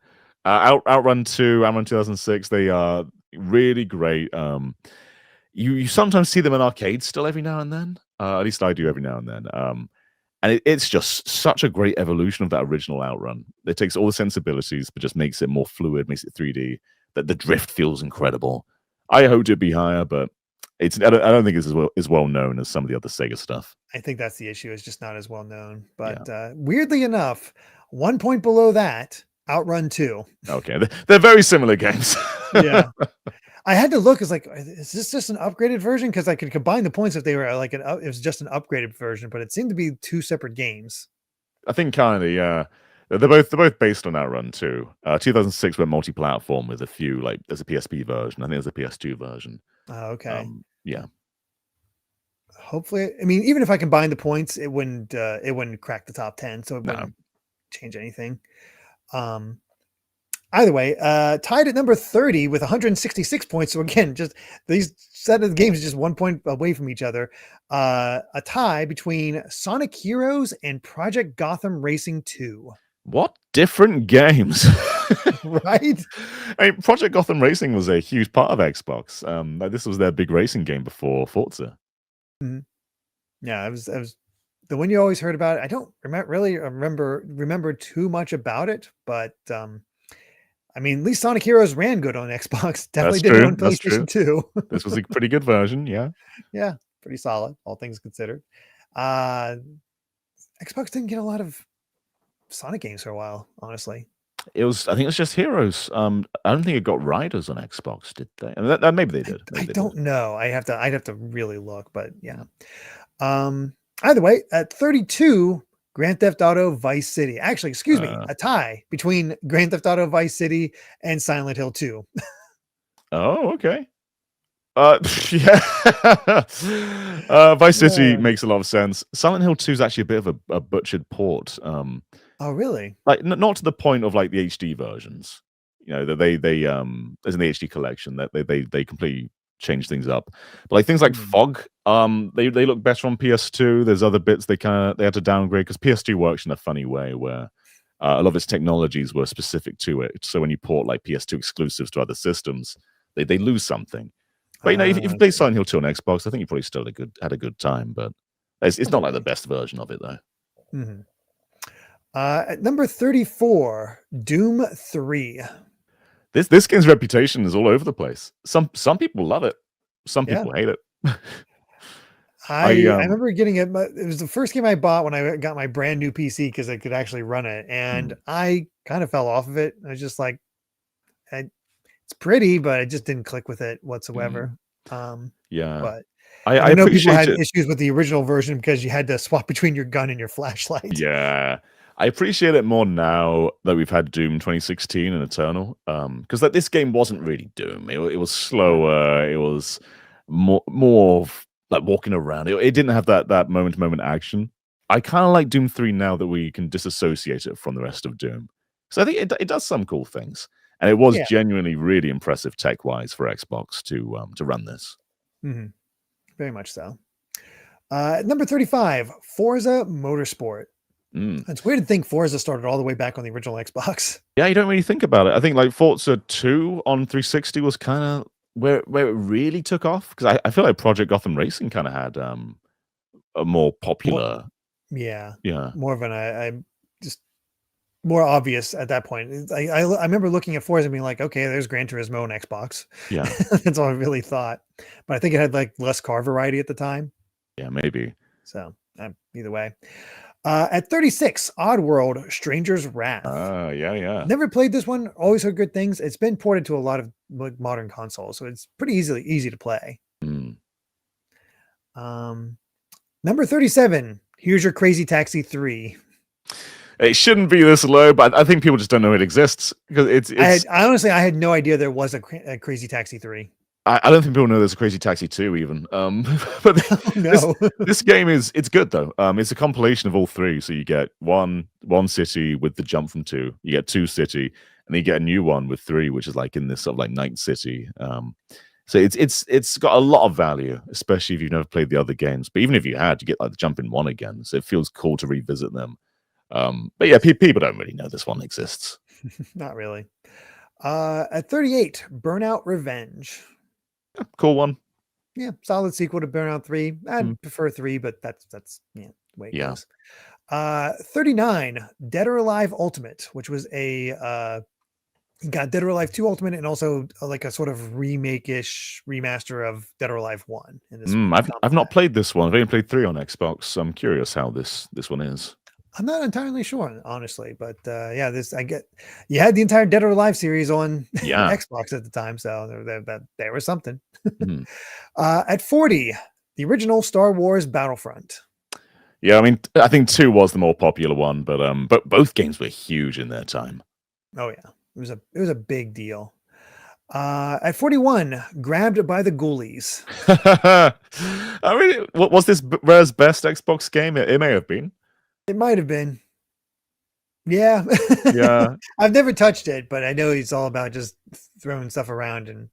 Outrun 2, Outrun 2006, they are really great. You sometimes see them in arcades still every now and then. At least I do every now and then. And it's just such a great evolution of that original Outrun. It takes all the sensibilities, but just makes it more fluid, makes it 3D. That the drift feels incredible. I hoped it'd be higher, but I don't think it's as well known as some of the other Sega stuff. I think that's the issue. It's just not as well known. But weirdly enough, 1 point below that, Outrun 2. Okay, they're very similar games. Yeah. I had to look. It's like, is this just an upgraded version? Because I could combine the points if they were like it was just an upgraded version, but it seemed to be 2 separate games. I think kind of, yeah. They're both based on Outrun 2. 2006 went multi-platform with a few, like there's a PSP version. I think there's a PS2 version. Oh, okay. Yeah. Hopefully, I mean, even if I combine the points, it wouldn't crack the top 10, so it wouldn't change anything. Either way, tied at number 30 with 166 points. So again, just these set of games just 1 point away from each other. A tie between Sonic Heroes and Project Gotham Racing 2. What different games, right? I mean, Project Gotham Racing was a huge part of Xbox. Like this was their big racing game before Forza. Mm-hmm. Yeah, I was the one you always heard about. I don't remember too much about it, but I mean, at least Sonic Heroes ran good on Xbox. Definitely did it on PlayStation 2. This was a pretty good version, yeah. Yeah, pretty solid, all things considered. Xbox didn't get a lot of Sonic games for a while, honestly. I think it was just Heroes. I don't think it got Riders on Xbox, did they? I mean, maybe they did. I don't know. I'd have to really look, but yeah. Either way, at 32, Grand Theft Auto Vice City. Actually, excuse me, a tie between Grand Theft Auto Vice City and Silent Hill 2. Oh, okay. Yeah. Vice City makes a lot of sense. Silent Hill 2 is actually a bit of a butchered port. Oh, really? Like not to the point of like the HD versions. You know, that they as in the HD collection that they completely change things up. But like things like Fog, they look better on PS2. There's other bits they had to downgrade because PS2 works in a funny way where a lot of its technologies were specific to it. So when you port like PS2 exclusives to other systems, they lose something. But you know, if you play Silent Hill 2 on Xbox, I think you probably still had a good time. But it's not like the best version of it though. Mm-hmm. At number 34, Doom 3. This game's reputation is all over the place. Some people love it. Some people hate it. I remember getting it. It was the first game I bought when I got my brand new PC because I could actually run it, and I kind of fell off of it. I was just like, it's pretty, but I just didn't click with it whatsoever. Yeah, but I know people had issues with the original version because you had to swap between your gun and your flashlight. Yeah. I appreciate it more now that we've had Doom 2016 and Eternal, because like this game wasn't really Doom. It was slower. It was more like walking around. It didn't have that moment-to-moment action. I kind of like Doom 3 now that we can disassociate it from the rest of Doom. So I think it does some cool things, and it was genuinely really impressive tech-wise for Xbox to run this. Mm-hmm. Very much so. Number 35, Forza Motorsport. Mm. It's weird to think Forza started all the way back on the original Xbox. Yeah, you don't really think about it. I think like Forza 2 on 360 was kind of where it really took off because I feel like Project Gotham Racing kind of had a more More, popular. yeah, Yeah, more of an I just more obvious at that point. I remember looking at Forza and being like, okay, there's Gran Turismo on Xbox. yeah, That's all I really thought. But I think it had like less car variety at the time. yeah, maybe. So either way. At 36, Oddworld, Stranger's Wrath. Yeah, yeah. Never played this one. Always heard good things. It's been ported to a lot of like, modern consoles, so it's pretty easy to play. Mm. Number 37. Here's your Crazy Taxi 3. It shouldn't be this low, but I think people just don't know it exists because it's. I had no idea there was a Crazy Taxi 3. I don't think people know there's a Crazy Taxi 2 even. But No. this game it's good though. It's a compilation of all three. So you get one city with the jump from 2. You get 2 city, and then you get a new one with 3, which is like in this sort of like night city. So it's got a lot of value, especially if you've never played the other games. But even if you had, you get like the jump in 1 again. So it feels cool to revisit them. But yeah, people don't really know this one exists. Not really. At 38, Burnout Revenge. Cool one. Yeah, solid sequel to Burnout 3. I'd prefer 3, but that's the way it goes. 39, Dead or Alive Ultimate, which was a got Dead or Alive 2 Ultimate and also like a sort of remake-ish remaster of Dead or Alive 1. In this I've not played this one. I've only played 3 on Xbox. So I'm curious how this one is. I'm not entirely sure, honestly, but yeah, you had the entire Dead or Alive series on Xbox at the time, so there was something. At 40, the original Star Wars Battlefront. Yeah, I mean, I think 2 was the more popular one, but both games were huge in their time. Oh yeah, it was a big deal. At 41, Grabbed by the Ghoulies. I mean, what was this Rare's best Xbox game? It may have been. It might have been. Yeah. Yeah. I've never touched it, but I know it's all about just throwing stuff around, and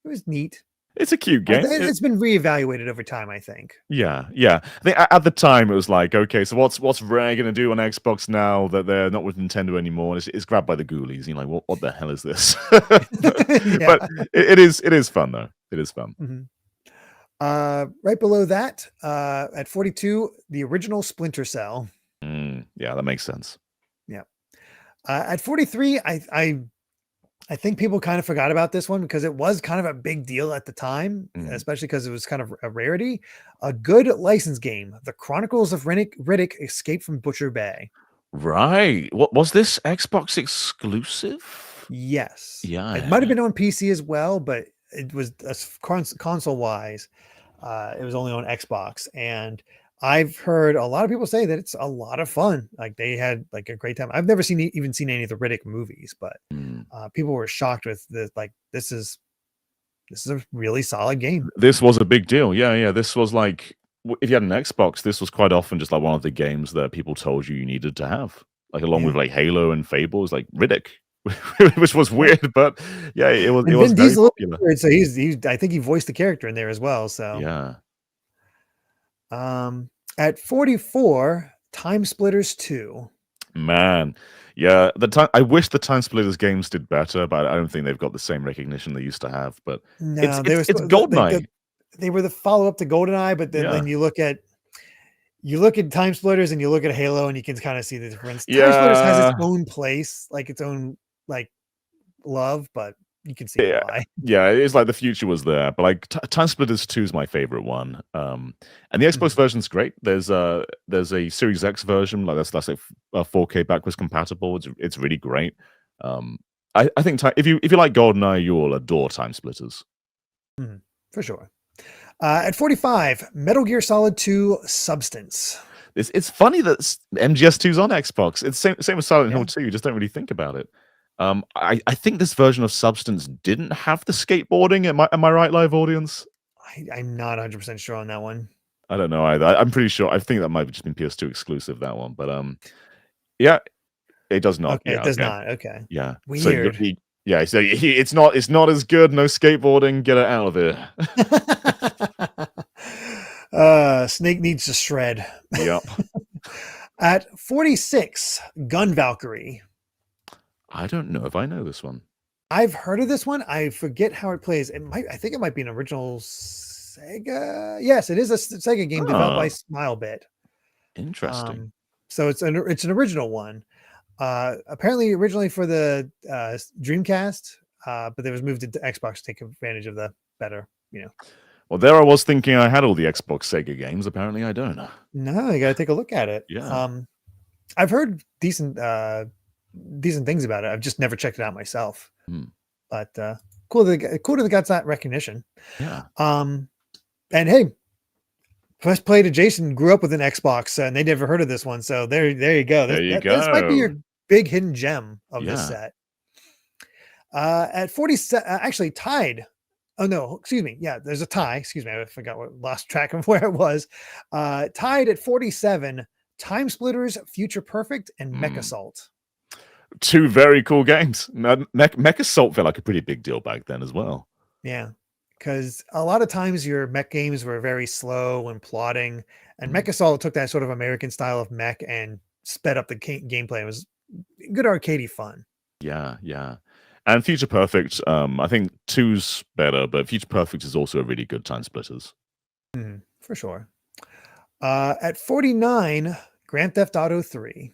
it was neat. It's a cute game. It's been reevaluated over time, I think. Yeah. I think at the time it was like, okay, so what's Rare going to do on Xbox now that they're not with Nintendo anymore? It's Grabbed by the Ghoulies. You're like, what the hell is this? But it is fun though. It is fun. Mm-hmm. Right below that, at 42, the original Splinter Cell. Yeah, that makes sense. Yeah. At 43, I think people kind of forgot about this one because it was kind of a big deal at the time, especially because it was kind of a rarity. A good license game, The Chronicles of Riddick Escape from Butcher Bay. Right. What was this Xbox exclusive? Yes. Yeah. It might have been on PC as well, but it was console wise. It was only on Xbox, and I've heard a lot of people say that it's a lot of fun. Like they had like a great time. I've never seen any of the Riddick movies, but people were shocked with the like. This is a really solid game. This was a big deal. Yeah. This was like, if you had an Xbox, this was quite often just like one of the games that people told you needed to have, like along with like Halo and Fable. Is like Riddick, which was weird, but yeah, it was. It was very popular. Weird, so he's. I think he voiced the character in there as well. So yeah. At 44, Time Splitters 2. Man, yeah. I wish the Time Splitters games did better, but I don't think they've got the same recognition they used to have. But no, it's GoldenEye. They were the follow-up to GoldenEye, but then you look at Time Splitters and you look at Halo, and you can kind of see the difference. Time Splitters has its own place, like its own like love, but you can see why. Yeah, it's like the future was there, but like Time Splitters 2 is my favorite one. And the Xbox version's great. There's a Series X version, like that's like 4K backwards compatible. It's really great. I think if you like GoldenEye, you will adore Time Splitters. For sure. At 45, Metal Gear Solid 2 Substance. It's funny that MGS2 is on Xbox. It's same with Silent Hill 2. You just don't really think about it. I think this version of Substance didn't have the skateboarding. Am I right, live audience? I'm not 100% sure on that one. I don't know either. I'm pretty sure. I think that might have just been PS2 exclusive, that one. But yeah, it does not. Okay, it does not. Okay. Yeah. Weird. So it's not as good. No skateboarding. Get it out of here. Snake needs to shred. Yep. At 46, Gun Valkyrie. I don't know if I know this one. I've heard of this one. I forget how it plays. I think it might be an original Sega. Yes, it is a Sega game developed by Smilebit. Interesting. So it's an original one. Apparently originally for the Dreamcast, but it was moved into Xbox to take advantage of the better, Well, there I was thinking I had all the Xbox Sega games. Apparently I don't. No, you got to take a look at it. Yeah. I've heard decent things about it. I've just never checked it out myself. But cool that it got that recognition. Yeah. And hey, first played Jason grew up with an Xbox and they never heard of this one. So there you go. This might be your big hidden gem of this set. At 47, actually tied. Oh no, excuse me. Yeah, there's a tie. Excuse me. I lost track of where it was. Tied at 47, Time Splitters, Future Perfect, and Mech Assault. Two very cool games. Mech Assault felt like a pretty big deal back then as well. Yeah, because a lot of times your mech games were very slow and plotting, and Mech Assault took that sort of American style of mech and sped up the gameplay. It was good arcadey fun. Yeah, yeah. And Future Perfect, I think 2's better, but Future Perfect is also a really good Time Splitters. For sure. At 49, Grand Theft Auto 3.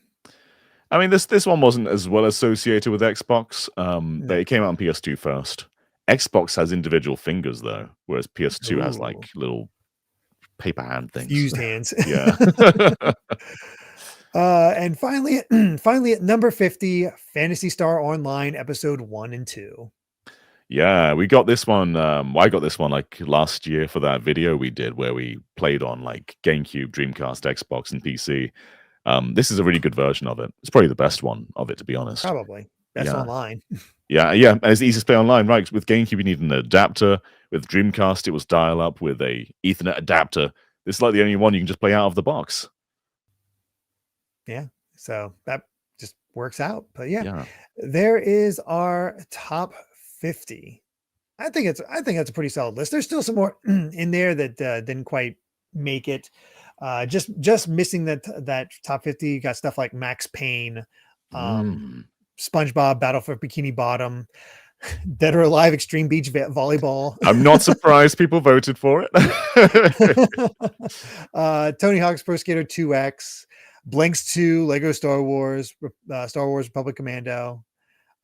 I mean, this one wasn't as well associated with Xbox. It came out on PS2 first. Xbox has individual fingers, though, whereas PS2 has, like, little paper hand things. Fused hands. Yeah. And finally at number 50, Phantasy Star Online Episode 1 and 2. Yeah, we got this one. I got this one like last year for that video we did where we played on like GameCube, Dreamcast, Xbox, and PC. This is a really good version of it. It's probably the best one of it, to be honest. Probably best online. Yeah, and it's easy to play online, right? With GameCube, you need an adapter. With Dreamcast, it was dial-up with a Ethernet adapter. This is like the only one you can just play out of the box. Yeah, so that just works out. But yeah, there is our top 50. I think that's a pretty solid list. There's still some more in there that didn't quite make it. Just missing that top 50. You got stuff like Max Payne, SpongeBob Battle for Bikini Bottom, Dead or Alive Extreme Beach Volleyball. I'm not surprised people voted for it. Tony Hawk's Pro Skater 2X, Blinx 2, Lego Star Wars Republic Commando,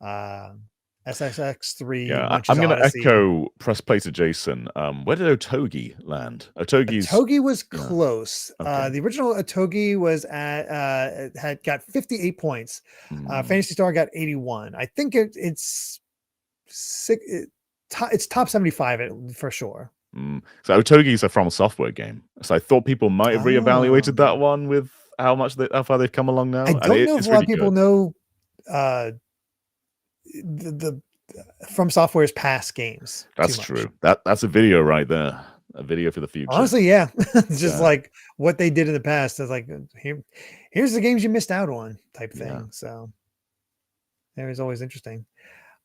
SSX 3. Yeah, I'm going to echo press play to Jason. Where did Otogi land? Otogi was close. Okay. The original Otogi was had got 58 points. Phantasy Star got 81. I think it's top 75 for sure. So Otogi is a From Software game. So I thought people might have reevaluated that one with how far they've come along now. I don't know if a lot of people know the From Software's past games. That's true. That's a video right there. A video for the future. Honestly, yeah. Just like what they did in the past. It's like here's the games you missed out on type thing. Yeah. So that was always interesting.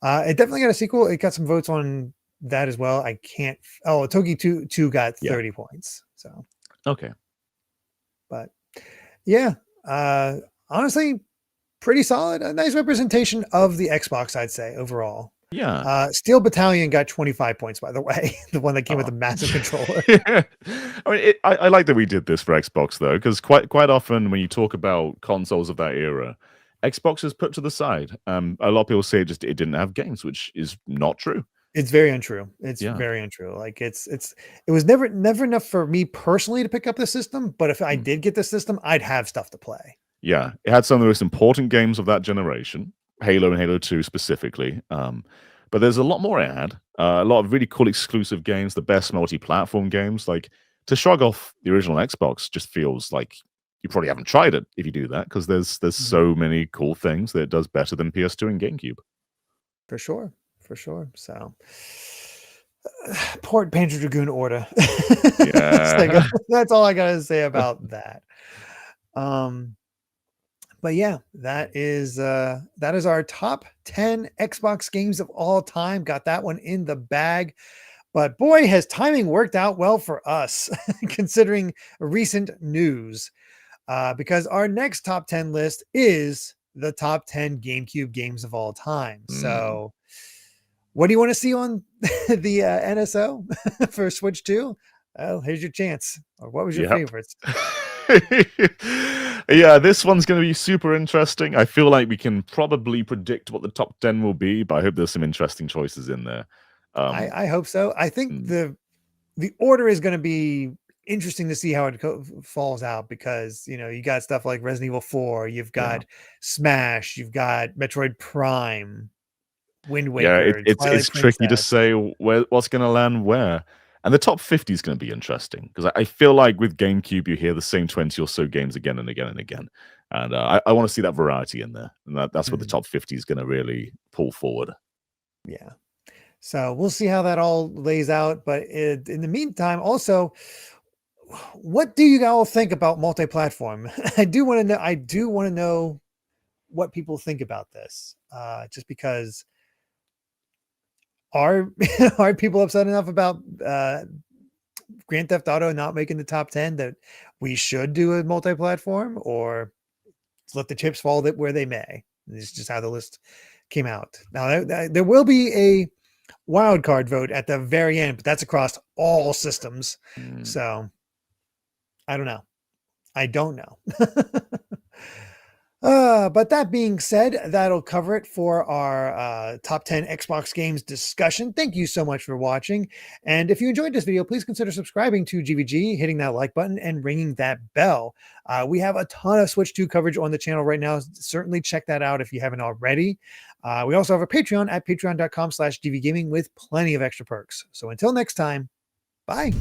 It definitely got a sequel. It got some votes on that as well. I can't. Oh, Togi 2 got 30 points. So okay. But yeah, honestly, pretty solid. A nice representation of the Xbox, I'd say, overall. Yeah. Steel Battalion got 25 points, by the way. The one that came with the massive controller. Yeah. I mean, I like that we did this for Xbox, though, because quite often when you talk about consoles of that era, Xbox is put to the side. A lot of people say it didn't have games, which is not true. It's very untrue. It's very untrue. Like it was never enough for me personally to pick up the system. But if I did get the system, I'd have stuff to play. Yeah, it had some of the most important games of that generation, Halo and Halo 2 specifically. But there's a lot more it had. A lot of really cool exclusive games, the best multi-platform games. Like to shrug off the original Xbox just feels like you probably haven't tried it if you do that, because there's so many cool things that it does better than PS2 and GameCube. For sure. So port Panzer Dragoon order. Yeah. That's all I gotta say about that. But yeah, that is our top 10 Xbox games of all time. Got that one in the bag. But boy, has timing worked out well for us, considering recent news. because our next top 10 list is the top 10 GameCube games of all time. So, what do you want to see on the NSO for Switch 2? Well, here's your chance. Or what was your favorites? Yeah, this one's going to be super interesting. I feel like we can probably predict what the top 10 will be, but I hope there's some interesting choices in there. I hope so. I think the order is going to be interesting to see how it falls out, because you got stuff like Resident Evil 4, you've got Smash, you've got Metroid Prime, Wind Waker. Yeah, it's tricky to say what's going to land where. And the top 50 is going to be interesting, because I feel like with GameCube, you hear the same 20 or so games again and again and again. And I want to see that variety in there. And that's what the top 50 is going to really pull forward. Yeah. So we'll see how that all lays out. But in the meantime, also, what do you all think about multi-platform? I do want to know what people think about this. Just because are people upset enough about Grand Theft Auto not making the top 10 that we should do a multi-platform, or let the chips fall where they may? This is just how the list came out. Now there will be a wild card vote at the very end, but that's across all systems. So I don't know. But that being said, that'll cover it for our top 10 Xbox games discussion. Thank you so much for watching. And if you enjoyed this video, please consider subscribing to GVG, hitting that like button, and ringing that bell. We have a ton of Switch 2 coverage on the channel right now. Certainly check that out if you haven't already. We also have a Patreon at patreon.com/dvgaming with plenty of extra perks. So until next time, bye.